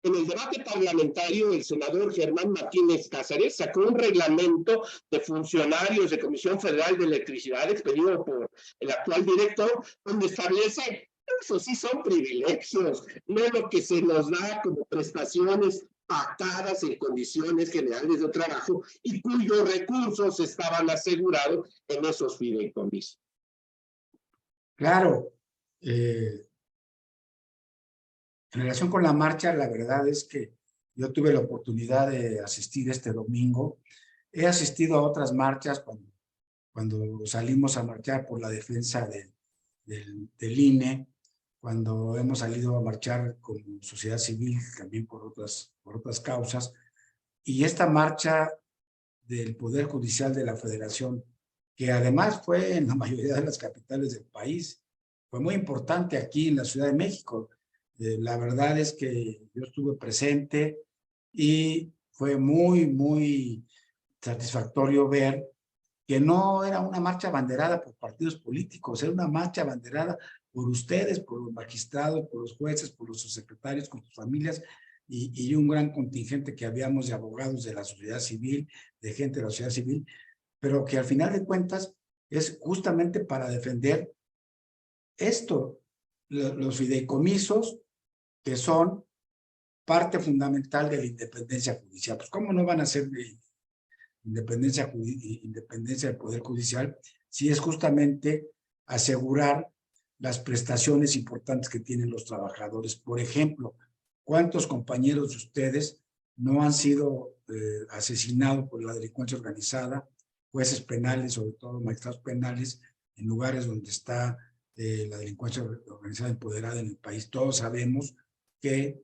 B: En el debate parlamentario, el senador Germán Martínez Cáceres sacó un reglamento de funcionarios de Comisión Federal de Electricidad expedido por el actual director, donde establece, eso sí son privilegios, no lo que se nos da como prestaciones pactadas en condiciones generales de trabajo y cuyos recursos estaban asegurados en esos fideicomisos.
A: Claro. En relación con la marcha, la verdad es que yo tuve la oportunidad de asistir este domingo. He asistido a otras marchas cuando salimos a marchar por la defensa del INE, cuando hemos salido a marchar como sociedad civil, también por otras causas. Y esta marcha del Poder Judicial de la Federación, que además fue en la mayoría de las capitales del país, fue muy importante aquí en la Ciudad de México. La verdad es que yo estuve presente y fue muy satisfactorio ver que no era una marcha abanderada por partidos políticos, era una marcha abanderada por ustedes, por los magistrados, por los jueces, por los subsecretarios, con sus familias y un gran contingente que habíamos de abogados de la sociedad civil, de gente de la sociedad civil, pero que al final de cuentas es justamente para defender esto, los fideicomisos, que son parte fundamental de la independencia judicial. Pues, ¿cómo no van a ser de independencia del Poder Judicial si es justamente asegurar las prestaciones importantes que tienen los trabajadores? Por ejemplo, ¿cuántos compañeros de ustedes no han sido asesinados por la delincuencia organizada, jueces penales, sobre todo magistrados penales, en lugares donde está la delincuencia organizada empoderada en el país? Todos sabemos que,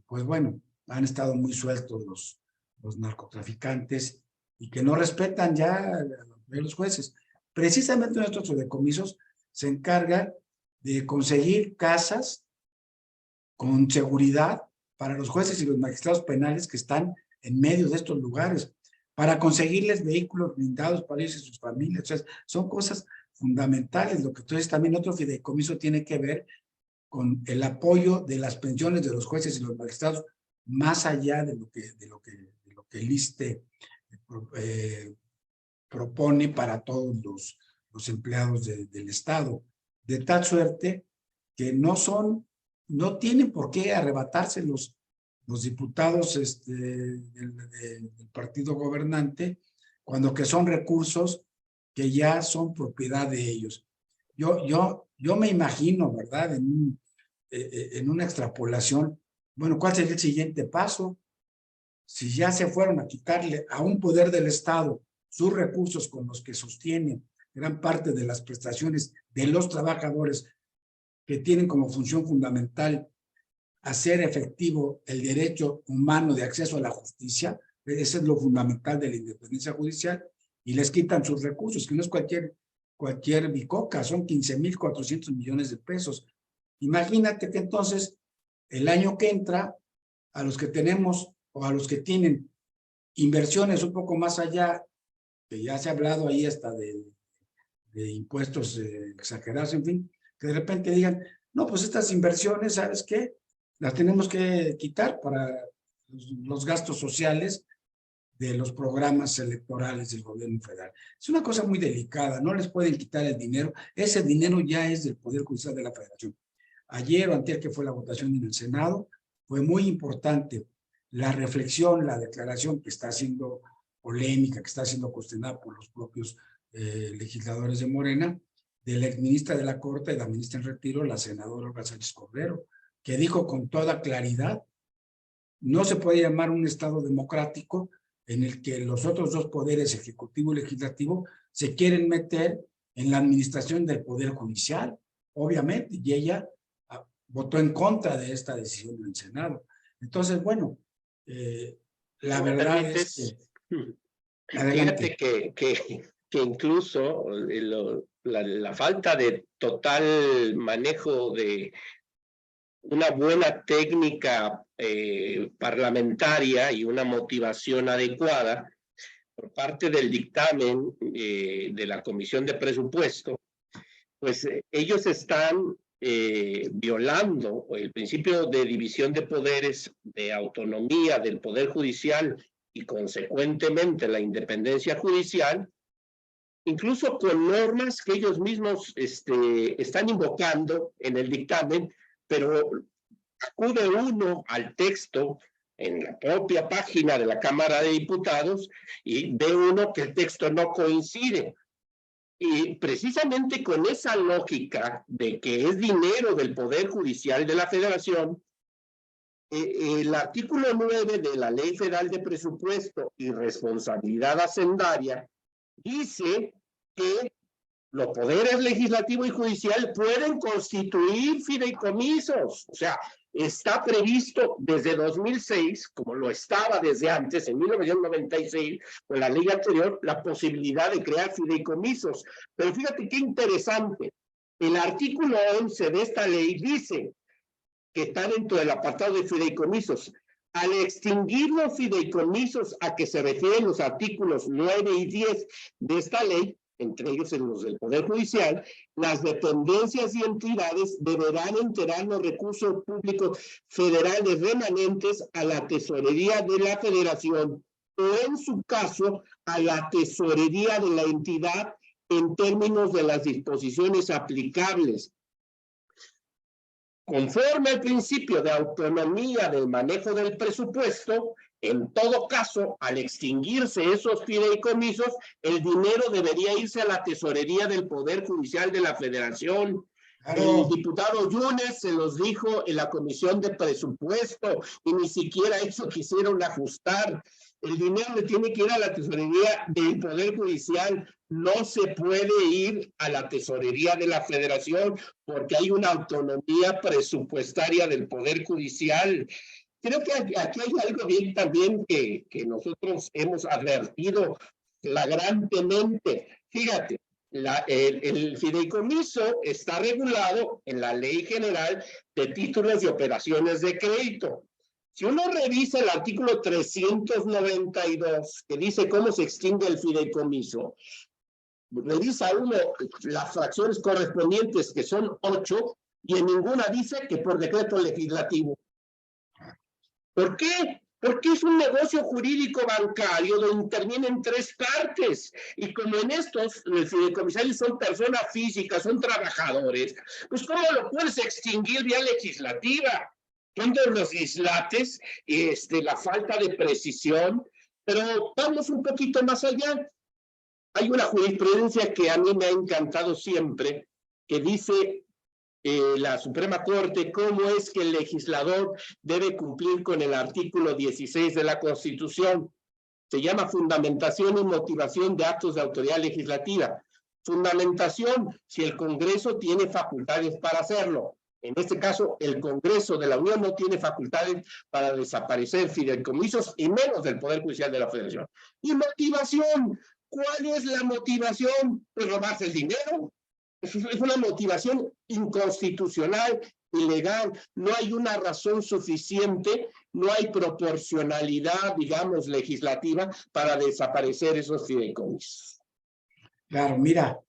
A: pues bueno, han estado muy sueltos los narcotraficantes y que no respetan ya a los jueces. Precisamente nuestros fideicomisos se encargan de conseguir casas con seguridad para los jueces y los magistrados penales que están en medio de estos lugares, para conseguirles vehículos blindados para ellos y sus familias. O sea, son cosas fundamentales. Lo que entonces también otro fideicomiso tiene que ver con el apoyo de las pensiones de los jueces y los magistrados, más allá de lo que el ISSSTE propone para todos los empleados del Estado, de tal suerte que no tienen por qué arrebatarse los diputados del partido gobernante, cuando que son recursos que ya son propiedad de ellos. Yo me imagino, ¿verdad? En en una extrapolación, bueno, ¿cuál sería el siguiente paso? Si ya se fueron a quitarle a un poder del Estado sus recursos con los que sostiene gran parte de las prestaciones de los trabajadores que tienen como función fundamental hacer efectivo el derecho humano de acceso a la justicia, ese es lo fundamental de la independencia judicial, y les quitan sus recursos, que no es cualquier bicoca, son 15,400 millones de pesos. Imagínate que entonces, el año que entra, a los que tenemos o a los que tienen inversiones un poco más allá, que ya se ha hablado ahí hasta de impuestos exagerados, en fin, que de repente digan, no, pues estas inversiones, ¿sabes qué? Las tenemos que quitar para los gastos sociales de los programas electorales del gobierno federal. Es una cosa muy delicada, no les pueden quitar el dinero, ese dinero ya es del Poder Judicial de la Federación. Ayer o antes que fue la votación en el Senado, fue muy importante la reflexión, la declaración que está siendo polémica, que está siendo cuestionada por los propios legisladores de Morena, de la exministra de la Corte y la ministra en retiro, la senadora Olga Sánchez Cordero, que dijo con toda claridad, no se puede llamar un Estado democrático en el que los otros dos poderes, ejecutivo y legislativo, se quieren meter en la administración del Poder Judicial, obviamente, y ella votó en contra de esta decisión del Senado. Entonces, bueno, la verdad es que...
B: Fíjate que incluso la falta de total manejo de una buena técnica parlamentaria y una motivación adecuada por parte del dictamen de la Comisión de Presupuesto, pues ellos están violando el principio de división de poderes, de autonomía del Poder Judicial y consecuentemente la independencia judicial, incluso con normas que ellos mismos están invocando en el dictamen, pero acude uno al texto en la propia página de la Cámara de Diputados y ve uno que el texto no coincide. Y precisamente con esa lógica de que es dinero del Poder Judicial de la Federación, el artículo 9 de la Ley Federal de Presupuesto y Responsabilidad Hacendaria dice que los poderes legislativo y judicial pueden constituir fideicomisos. O sea, está previsto desde 2006, como lo estaba desde antes, en 1996, con la ley anterior, la posibilidad de crear fideicomisos. Pero fíjate qué interesante. El artículo 11 de esta ley dice que está dentro del apartado de fideicomisos. Al extinguir los fideicomisos a que se refieren los artículos 9 y 10 de esta ley, entre ellos en los del Poder Judicial, las dependencias y entidades deberán enterar los recursos públicos federales remanentes a la tesorería de la Federación o, en su caso, a la tesorería de la entidad en términos de las disposiciones aplicables. Conforme al principio de autonomía del manejo del presupuesto, en todo caso, al extinguirse esos fideicomisos, el dinero debería irse a la tesorería del Poder Judicial de la Federación. Claro. El diputado Yunes se los dijo en la Comisión de Presupuesto y ni siquiera eso quisieron ajustar. El dinero le tiene que ir a la tesorería del Poder Judicial, no se puede ir a la tesorería de la Federación porque hay una autonomía presupuestaria del Poder Judicial. Creo que aquí hay algo bien también que nosotros hemos advertido flagrantemente. Fíjate, el fideicomiso está regulado en la Ley General de Títulos y Operaciones de Crédito. Si uno revisa el artículo 392, que dice cómo se extingue el fideicomiso, revisa uno las fracciones correspondientes, que son 8, y en ninguna dice que por decreto legislativo. ¿Por qué? Porque es un negocio jurídico bancario donde intervienen 3 partes. Y como en estos, los fideicomisarios son personas físicas, son trabajadores, pues ¿cómo lo puedes extinguir vía legislativa? Son de los dislates, la falta de precisión, pero vamos un poquito más allá. Hay una jurisprudencia que a mí me ha encantado siempre, que dice la Suprema Corte cómo es que el legislador debe cumplir con el artículo 16 de la Constitución. Se llama fundamentación y motivación de actos de autoridad legislativa. Fundamentación, si el Congreso tiene facultades para hacerlo. En este caso, el Congreso de la Unión no tiene facultades para desaparecer fideicomisos y menos del Poder Judicial de la Federación. Y motivación, ¿cuál es la motivación? Pues robarse el dinero. Es una motivación inconstitucional, ilegal. No hay una razón suficiente, no hay proporcionalidad, digamos, legislativa para desaparecer esos fideicomisos.
A: Claro, mira,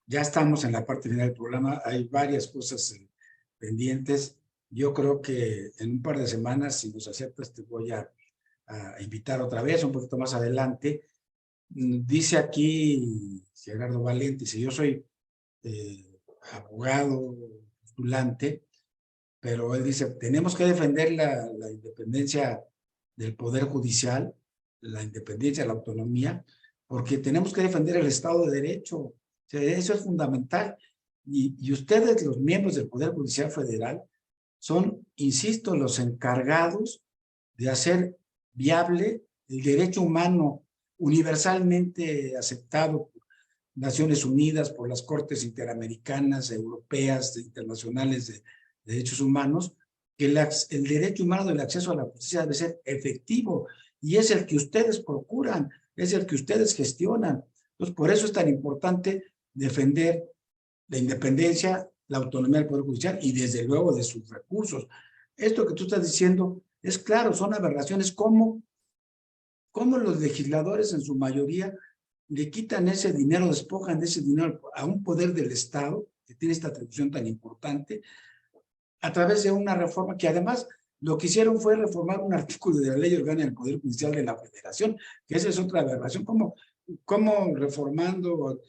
A: ya estamos en la parte final del programa, hay varias cosas pendientes. Yo creo que en un par de semanas, si nos aceptas, te voy a invitar otra vez, un poquito más adelante. Dice aquí Gerardo Valente, si yo soy abogado, postulante, pero él dice, tenemos que defender la independencia del Poder Judicial, la independencia, la autonomía, porque tenemos que defender el Estado de Derecho. O sea, eso es fundamental. Y ustedes, los miembros del Poder Judicial Federal, son, insisto, los encargados de hacer viable el derecho humano universalmente aceptado por Naciones Unidas, por las Cortes Interamericanas, Europeas, internacionales de derechos humanos, que el derecho humano del acceso a la justicia debe ser efectivo, y es el que ustedes procuran, es el que ustedes gestionan. Entonces, por eso es tan importante defender la independencia, la autonomía del Poder Judicial y desde luego de sus recursos. Esto que tú estás diciendo es claro, son aberraciones. ¿Cómo los legisladores en su mayoría le quitan ese dinero, despojan de ese dinero a un poder del Estado que tiene esta atribución tan importante a través de una reforma que además lo que hicieron fue reformar un artículo de la Ley Orgánica del Poder Judicial de la Federación, que esa es otra aberración? ¿Cómo reformando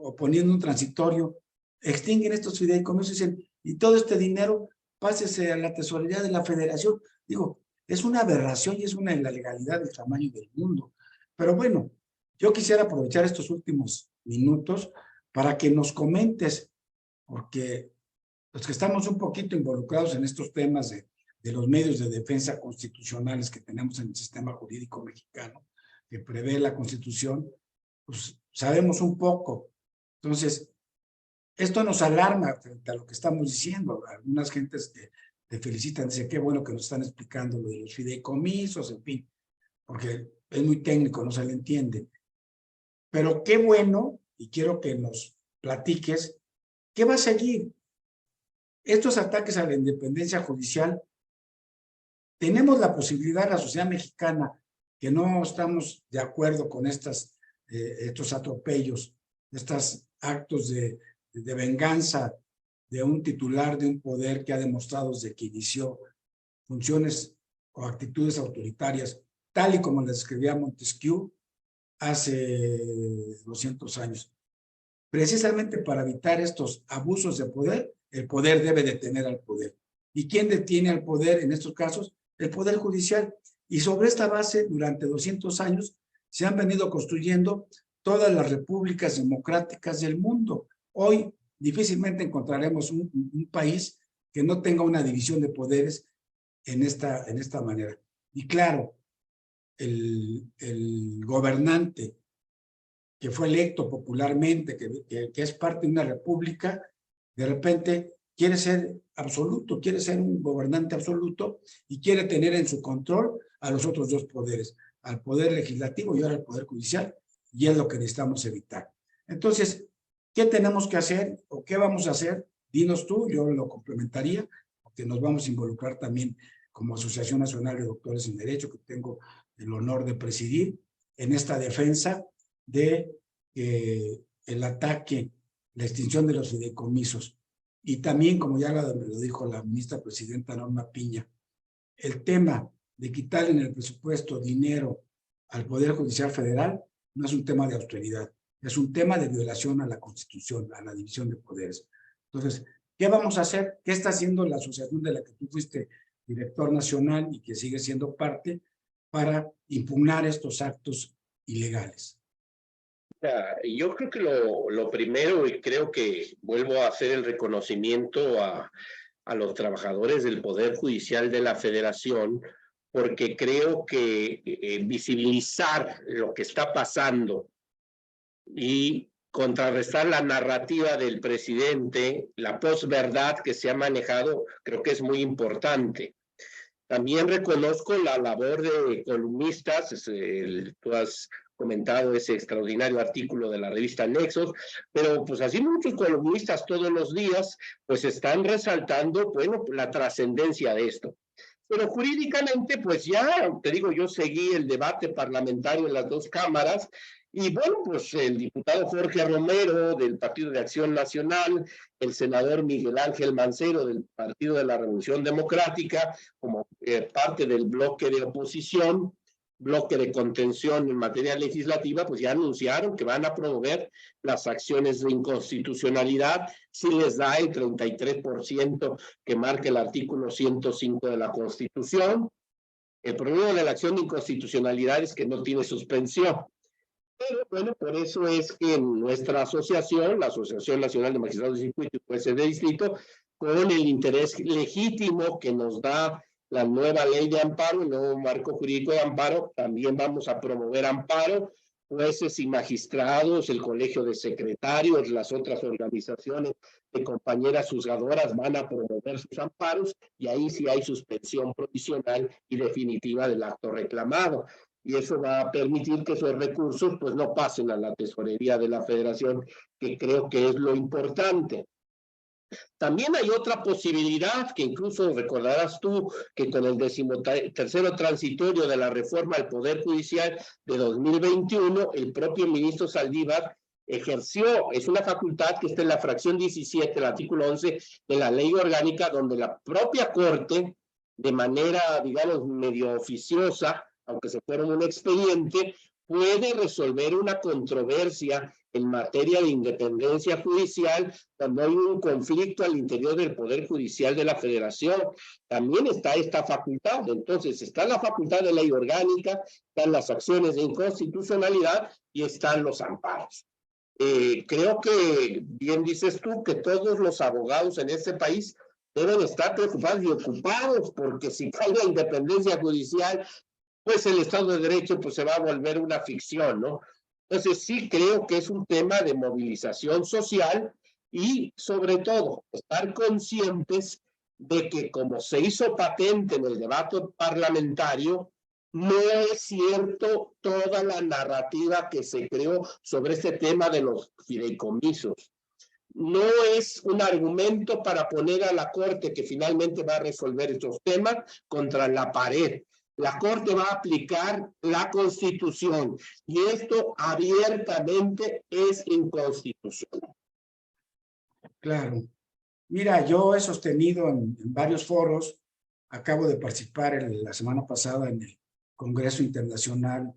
A: o poniendo un transitorio extinguen estos fideicomisos y dicen, y todo este dinero pásese a la tesorería de la Federación? Digo, es una aberración y es una ilegalidad del tamaño del mundo. Pero bueno, yo quisiera aprovechar estos últimos minutos para que nos comentes, porque los que estamos un poquito involucrados en estos temas de los medios de defensa constitucionales que tenemos en el sistema jurídico mexicano, que prevé la Constitución, pues sabemos un poco. Entonces, esto nos alarma frente a lo que estamos diciendo. Algunas gentes te felicitan, dicen, qué bueno que nos están explicando lo de los fideicomisos, en fin, porque es muy técnico, no se le entiende. Pero qué bueno, y quiero que nos platiques, ¿qué va a seguir? Estos ataques a la independencia judicial, tenemos la posibilidad, la sociedad mexicana, que no estamos de acuerdo con estos atropellos, estos actos de venganza de un titular de un poder que ha demostrado desde que inició funciones o actitudes autoritarias, tal y como las describía Montesquieu hace 200 años. Precisamente para evitar estos abusos de poder, el poder debe detener al poder. ¿Y quién detiene al poder en estos casos? El Poder Judicial. Y sobre esta base, durante 200 años, se han venido construyendo todas las repúblicas democráticas del mundo. Hoy difícilmente encontraremos un país que no tenga una división de poderes en esta manera. Y claro, el gobernante que fue electo popularmente, que es parte de una república, de repente quiere ser absoluto, quiere ser un gobernante absoluto y quiere tener en su control a los otros dos poderes, al poder legislativo y ahora al poder judicial, y es lo que necesitamos evitar. Entonces, ¿qué tenemos que hacer o qué vamos a hacer? Dinos tú, yo lo complementaría, porque nos vamos a involucrar también como Asociación Nacional de Doctores en Derecho, que tengo el honor de presidir, en esta defensa de el ataque, la extinción de los fideicomisos. Y también, como ya lo dijo la ministra presidenta Norma Piña, el tema de quitar en el presupuesto dinero al Poder Judicial Federal no es un tema de austeridad, es un tema de violación a la Constitución, a la división de poderes. Entonces, ¿qué vamos a hacer? ¿Qué está haciendo la asociación de la que tú fuiste director nacional y que sigue siendo parte para impugnar estos actos ilegales?
B: Yo creo que lo primero, y creo que vuelvo a hacer el reconocimiento a los trabajadores del Poder Judicial de la Federación, porque creo que visibilizar lo que está pasando y contrarrestar la narrativa del presidente, la posverdad que se ha manejado, creo que es muy importante. También reconozco la labor de columnistas, tú has comentado ese extraordinario artículo de la revista Nexos, pero pues así muchos columnistas todos los días pues están resaltando, bueno, la trascendencia de esto. Pero jurídicamente, pues ya, te digo, yo seguí el debate parlamentario en las dos cámaras y bueno, pues el diputado Jorge Romero del Partido de Acción Nacional, el senador Miguel Ángel Mancero del Partido de la Revolución Democrática, como parte del bloque de oposición, bloque de contención en materia legislativa, pues ya anunciaron que van a promover las acciones de inconstitucionalidad si les da el 33% que marca el artículo 105 de la Constitución. El problema de la acción de inconstitucionalidad es que no tiene suspensión. Pero bueno, por eso es que en nuestra asociación, la Asociación Nacional de Magistrados de Circuito y Jueces de Distrito, con el interés legítimo que nos da la nueva ley de amparo, el nuevo marco jurídico de amparo, también vamos a promover amparo, jueces y magistrados, el colegio de secretarios, las otras organizaciones de compañeras juzgadoras van a promover sus amparos y ahí sí hay suspensión provisional y definitiva del acto reclamado. Y eso va a permitir que esos recursos pues no pasen a la tesorería de la Federación, que creo que es lo importante. También hay otra posibilidad que incluso recordarás tú que con el 13º transitorio de la reforma al Poder Judicial de 2021, el propio ministro Saldívar ejerció, es una facultad que está en la fracción 17, el artículo 11 de la ley orgánica, donde la propia Corte, de manera, digamos, medio oficiosa, aunque se fuera un expediente, puede resolver una controversia en materia de independencia judicial cuando hay un conflicto al interior del Poder Judicial de la Federación. También está esta facultad. Entonces, está la facultad de ley orgánica, están las acciones de inconstitucionalidad y están los amparos. Creo que, bien dices tú, que todos los abogados en este país deben estar preocupados y ocupados, porque si cae la independencia judicial, pues el Estado de Derecho pues se va a volver una ficción, ¿no? Entonces sí creo que es un tema de movilización social y sobre todo estar conscientes de que como se hizo patente en el debate parlamentario, no es cierto toda la narrativa que se creó sobre este tema de los fideicomisos. No es un argumento para poner a la Corte, que finalmente va a resolver estos temas, contra la pared. La Corte va a aplicar la Constitución y esto abiertamente es inconstitucional.
A: Claro. Mira, yo he sostenido en varios foros, acabo de participar la semana pasada en el Congreso Internacional,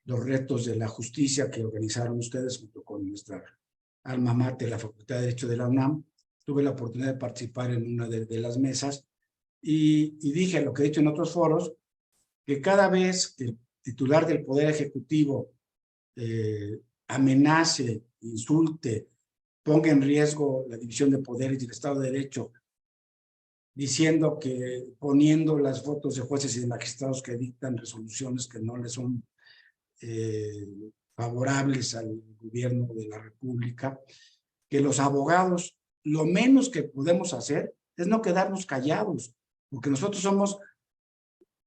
A: los retos de la justicia que organizaron ustedes junto con nuestra alma mater, la Facultad de Derecho de la UNAM. Tuve la oportunidad de participar en una de las mesas y dije lo que he dicho en otros foros, que cada vez que el titular del Poder Ejecutivo amenace, insulte, ponga en riesgo la división de poderes y el Estado de Derecho, diciendo que poniendo las fotos de jueces y de magistrados que dictan resoluciones que no le son favorables al gobierno de la República, que los abogados, lo menos que podemos hacer es no quedarnos callados, porque nosotros somos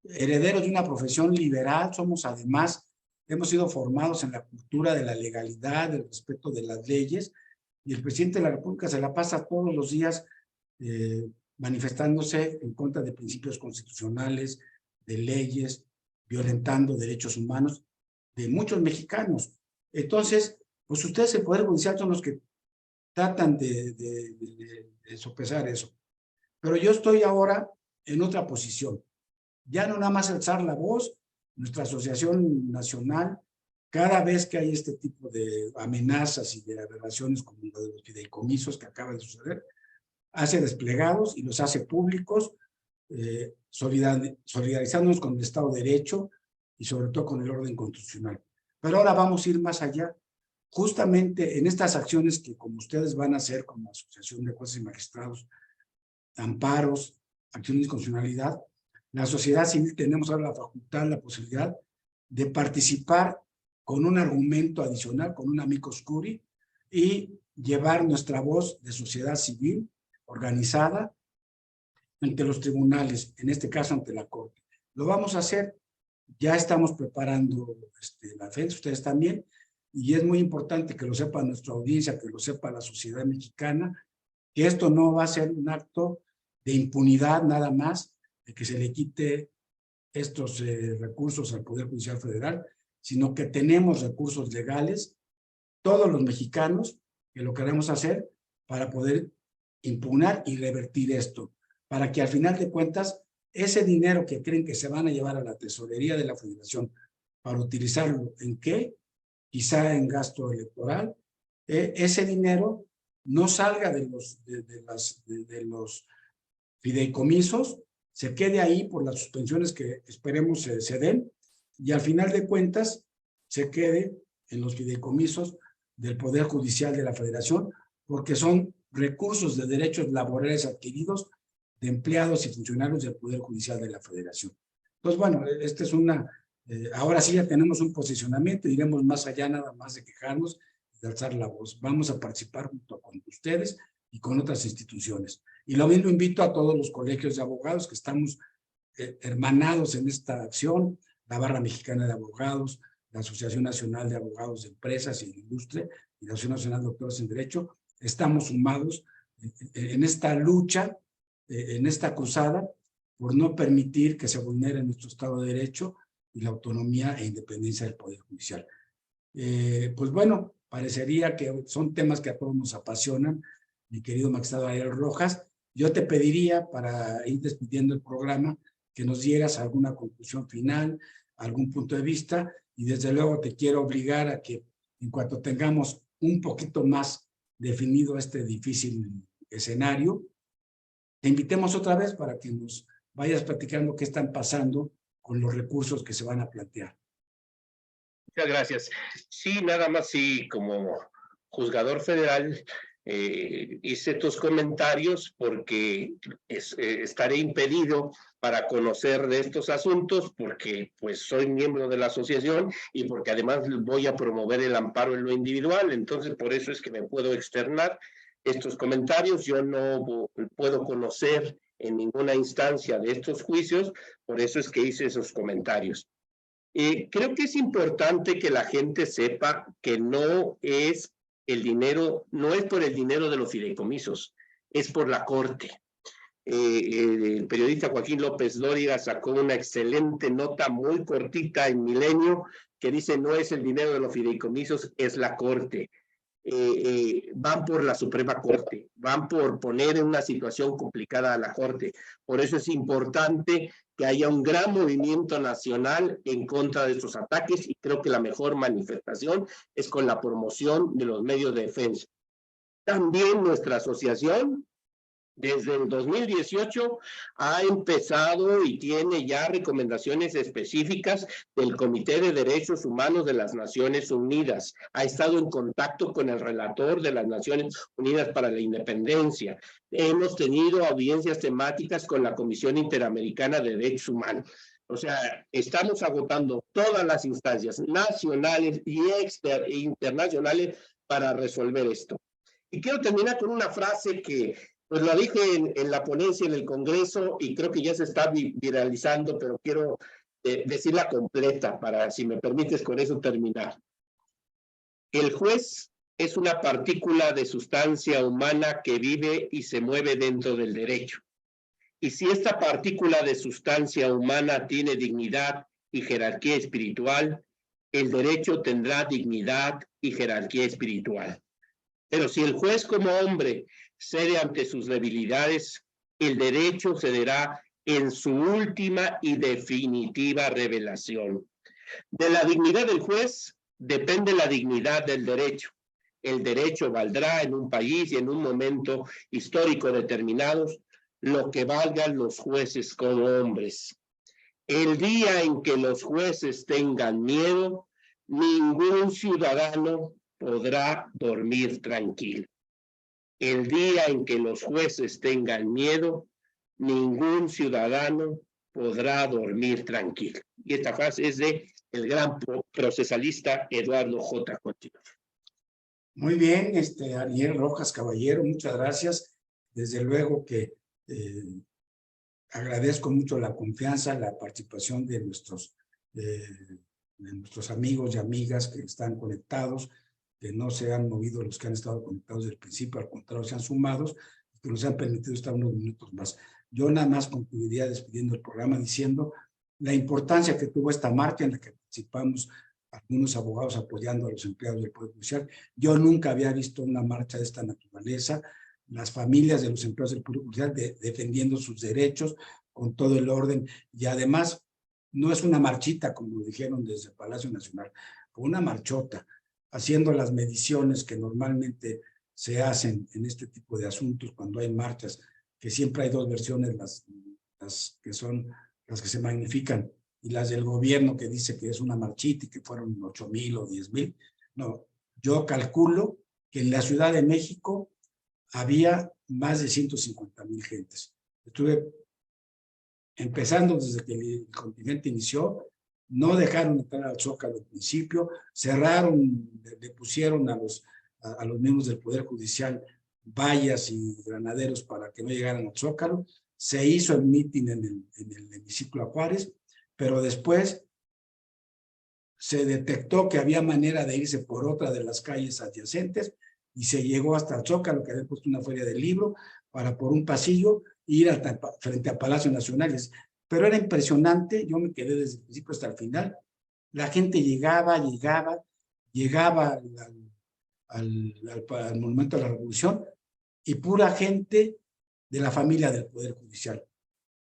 A: herederos de una profesión liberal, somos además, hemos sido formados en la cultura de la legalidad, del respeto de las leyes, y el presidente de la República se la pasa todos los días manifestándose en contra de principios constitucionales, de leyes, violentando derechos humanos de muchos mexicanos. Entonces, pues ustedes el Poder Judicial son los que tratan de sopesar eso. Pero yo estoy ahora en otra posición. Ya no nada más alzar la voz, nuestra asociación nacional, cada vez que hay este tipo de amenazas y de aberraciones como lo de los fideicomisos que acaba de suceder, hace desplegados y los hace públicos, solidarizándonos con el Estado de Derecho y sobre todo con el orden constitucional. Pero ahora vamos a ir más allá. justamente en estas acciones que como ustedes van a hacer como Asociación de Jueces y Magistrados, amparos, acciones de constitucionalidad, la sociedad civil tenemos ahora la facultad, la posibilidad de participar con un argumento adicional, con un amicus curiae, y llevar nuestra voz de sociedad civil organizada ante los tribunales, en este caso ante la Corte. Lo vamos a hacer, ya estamos preparando la defensa, ustedes también, y es muy importante que lo sepa nuestra audiencia, que lo sepa la sociedad mexicana, que esto no va a ser un acto de impunidad nada más, de que se le quite estos recursos al Poder Judicial Federal, sino que tenemos recursos legales, todos los mexicanos, que lo queremos hacer para poder impugnar y revertir esto, para que al final de cuentas, ese dinero que creen que se van a llevar a la tesorería de la Federación para utilizarlo, ¿en qué? Quizá en gasto electoral, ese dinero no salga de los fideicomisos, se quede ahí por las suspensiones que esperemos se den, y al final de cuentas se quede en los fideicomisos del Poder Judicial de la Federación, porque son recursos de derechos laborales adquiridos de empleados y funcionarios del Poder Judicial de la Federación. Entonces, bueno, esta es ahora sí ya tenemos un posicionamiento, iremos más allá nada más de quejarnos y de alzar la voz. Vamos a participar junto con ustedes y con otras instituciones. Y lo mismo invito a todos los colegios de abogados que estamos hermanados en esta acción, la Barra Mexicana de Abogados, la Asociación Nacional de Abogados de Empresas y de Industria y la Asociación Nacional de Doctores en Derecho, estamos sumados en esta lucha, en esta cruzada, por no permitir que se vulnere nuestro Estado de Derecho y la autonomía e independencia del Poder Judicial. Pues bueno, parecería que son temas que a todos nos apasionan, mi querido magistrado Ariel Rojas. Yo te pediría, para ir despidiendo el programa, que nos dieras alguna conclusión final, algún punto de vista, y desde luego te quiero obligar a que en cuanto tengamos un poquito más definido este difícil escenario, te invitemos otra vez para que nos vayas platicando qué están pasando con los recursos que se van a plantear.
B: Muchas gracias. Sí, nada más, sí, como juzgador federal, hice tus comentarios porque estaré impedido para conocer de estos asuntos, porque pues soy miembro de la asociación y porque además voy a promover el amparo en lo individual. Entonces, por eso es que me puedo externar estos comentarios. Yo no puedo conocer en ninguna instancia de estos juicios, por eso es que hice esos comentarios. Creo que es importante que la gente sepa que no es el dinero, no es por el dinero de los fideicomisos, es por la Corte. El periodista Joaquín López Dóriga sacó una excelente nota muy cortita en Milenio que dice: no es el dinero de los fideicomisos, es la Corte. Van por la Suprema Corte, van por poner en una situación complicada a la Corte. Por eso es importante que haya un gran movimiento nacional en contra de estos ataques, y creo que la mejor manifestación es con la promoción de los medios de defensa. También nuestra asociación, desde el 2018, ha empezado y tiene ya recomendaciones específicas del Comité de Derechos Humanos de las Naciones Unidas. Ha estado en contacto con el relator de las Naciones Unidas para la Independencia. Hemos tenido audiencias temáticas con la Comisión Interamericana de Derechos Humanos. O sea, estamos agotando todas las instancias nacionales y internacionales para resolver esto. Y quiero terminar con una frase que pues lo dije en la ponencia en el Congreso y creo que ya se está viralizando, pero quiero decirla completa para, si me permites, con eso terminar. El juez es una partícula de sustancia humana que vive y se mueve dentro del derecho. Y si esta partícula de sustancia humana tiene dignidad y jerarquía espiritual, el derecho tendrá dignidad y jerarquía espiritual. Pero si el juez como hombre cede ante sus debilidades, el derecho cederá en su última y definitiva revelación. De la dignidad del juez depende la dignidad del derecho. El derecho valdrá en un país y en un momento histórico determinados lo que valgan los jueces como hombres. El día en que los jueces tengan miedo, ningún ciudadano podrá dormir tranquilo. El día en que los jueces tengan miedo, ningún ciudadano podrá dormir tranquilo. Y esta frase es de el gran procesalista Eduardo J. Coutinho.
A: Muy bien, Ariel Rojas Caballero, muchas gracias. Desde luego que agradezco mucho la confianza, la participación de nuestros amigos y amigas que están conectados, que no se han movido los que han estado conectados desde el principio, al contrario, se han sumado, que nos han permitido estar unos minutos más. Yo nada más concluiría despidiendo el programa diciendo la importancia que tuvo esta marcha en la que participamos algunos abogados apoyando a los empleados del Poder Judicial. Yo nunca había visto una marcha de esta naturaleza, las familias de los empleados del Poder Judicial defendiendo sus derechos con todo el orden, y además no es una marchita como lo dijeron desde el Palacio Nacional, fue una marchota, haciendo las mediciones que normalmente se hacen en este tipo de asuntos cuando hay marchas, que siempre hay dos versiones, las que son las que se magnifican, y las del gobierno que dice que es una marchita y que fueron 8,000 o 10,000. No, yo calculo que en la Ciudad de México había más de 150,000 gentes. Estuve empezando desde que el contingente inició, no dejaron entrar al Zócalo al principio, cerraron, le pusieron a los miembros del Poder Judicial vallas y granaderos para que no llegaran al Zócalo. Se hizo el mitin en el hemiciclo Juárez, pero después se detectó que había manera de irse por otra de las calles adyacentes y se llegó hasta el Zócalo, que había puesto una feria del libro, para por un pasillo ir frente a Palacio Nacional. Pero era impresionante, yo me quedé desde el principio hasta el final. La gente llegaba al Monumento a la Revolución y pura gente de la familia del Poder Judicial.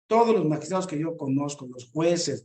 A: Todos los magistrados que yo conozco, los jueces,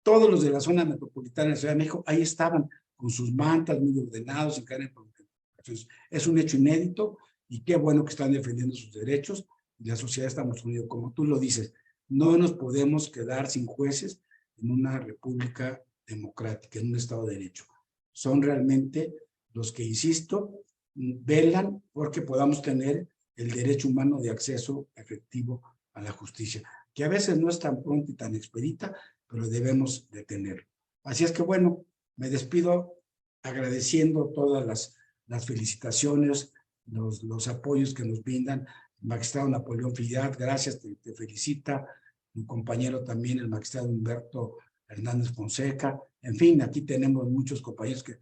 A: todos los de la zona metropolitana de la Ciudad de México, ahí estaban con sus mantas muy ordenados, sin caer en provocaciones. Es un hecho inédito y qué bueno que están defendiendo sus derechos y la sociedad estamos unidos. Como tú lo dices, no nos podemos quedar sin jueces en una república democrática, en un Estado de Derecho. Son realmente los que, insisto, velan porque podamos tener el derecho humano de acceso efectivo a la justicia, que a veces no es tan pronto y tan expedita, pero debemos de tenerlo. Así es que bueno, me despido agradeciendo todas las felicitaciones, los apoyos que nos brindan. El magistrado Napoleón Fillat, gracias, te felicita. Mi compañero también, el magistrado Humberto Hernández Fonseca. En fin, aquí tenemos muchos compañeros que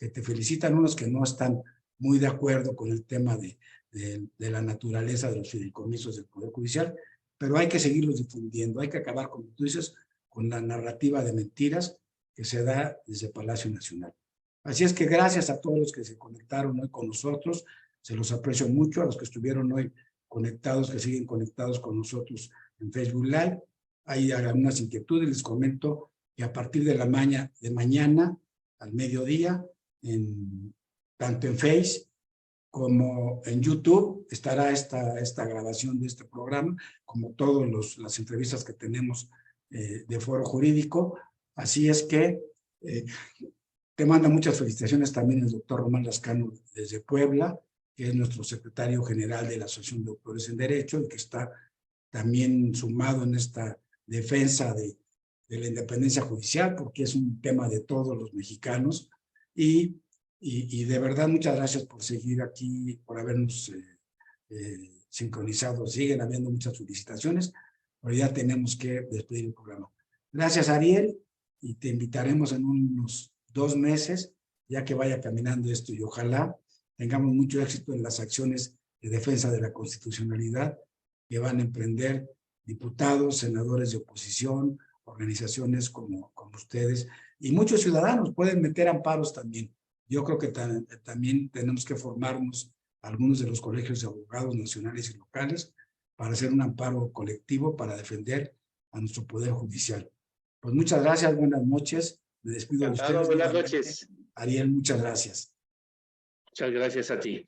A: te felicitan, unos que no están muy de acuerdo con el tema de la naturaleza de los fideicomisos del Poder Judicial, pero hay que seguirlos difundiendo, hay que acabar, como tú dices, con la narrativa de mentiras que se da desde Palacio Nacional. Así es que gracias a todos los que se conectaron hoy con nosotros, se los aprecio mucho, a los que estuvieron hoy conectados, que siguen conectados con nosotros en Facebook Live. Hay algunas inquietudes, les comento que a partir de mañana al mediodía, tanto en Face como en YouTube, estará esta grabación de este programa, como todas las entrevistas que tenemos de Foro Jurídico. Así es que te manda muchas felicitaciones también el doctor Román Lascano desde Puebla, que es nuestro secretario general de la Asociación de Doctores en Derecho y que está también sumado en esta defensa de la independencia judicial, porque es un tema de todos los mexicanos. Y de verdad, muchas gracias por seguir aquí, por habernos sincronizado. Siguen habiendo muchas felicitaciones, pero ya tenemos que despedir el programa. Gracias, Ariel, y te invitaremos en unos 2 meses, ya que vaya caminando esto, y ojalá tengamos mucho éxito en las acciones de defensa de la constitucionalidad que van a emprender diputados, senadores de oposición, organizaciones como ustedes, y muchos ciudadanos pueden meter amparos también. Yo creo que también tenemos que formarnos algunos de los colegios de abogados nacionales y locales para hacer un amparo colectivo para defender a nuestro Poder Judicial. Pues muchas gracias, buenas noches. Me despido de ustedes.
B: Buenas noches.
A: Ariel, muchas gracias.
B: Muchas gracias a ti.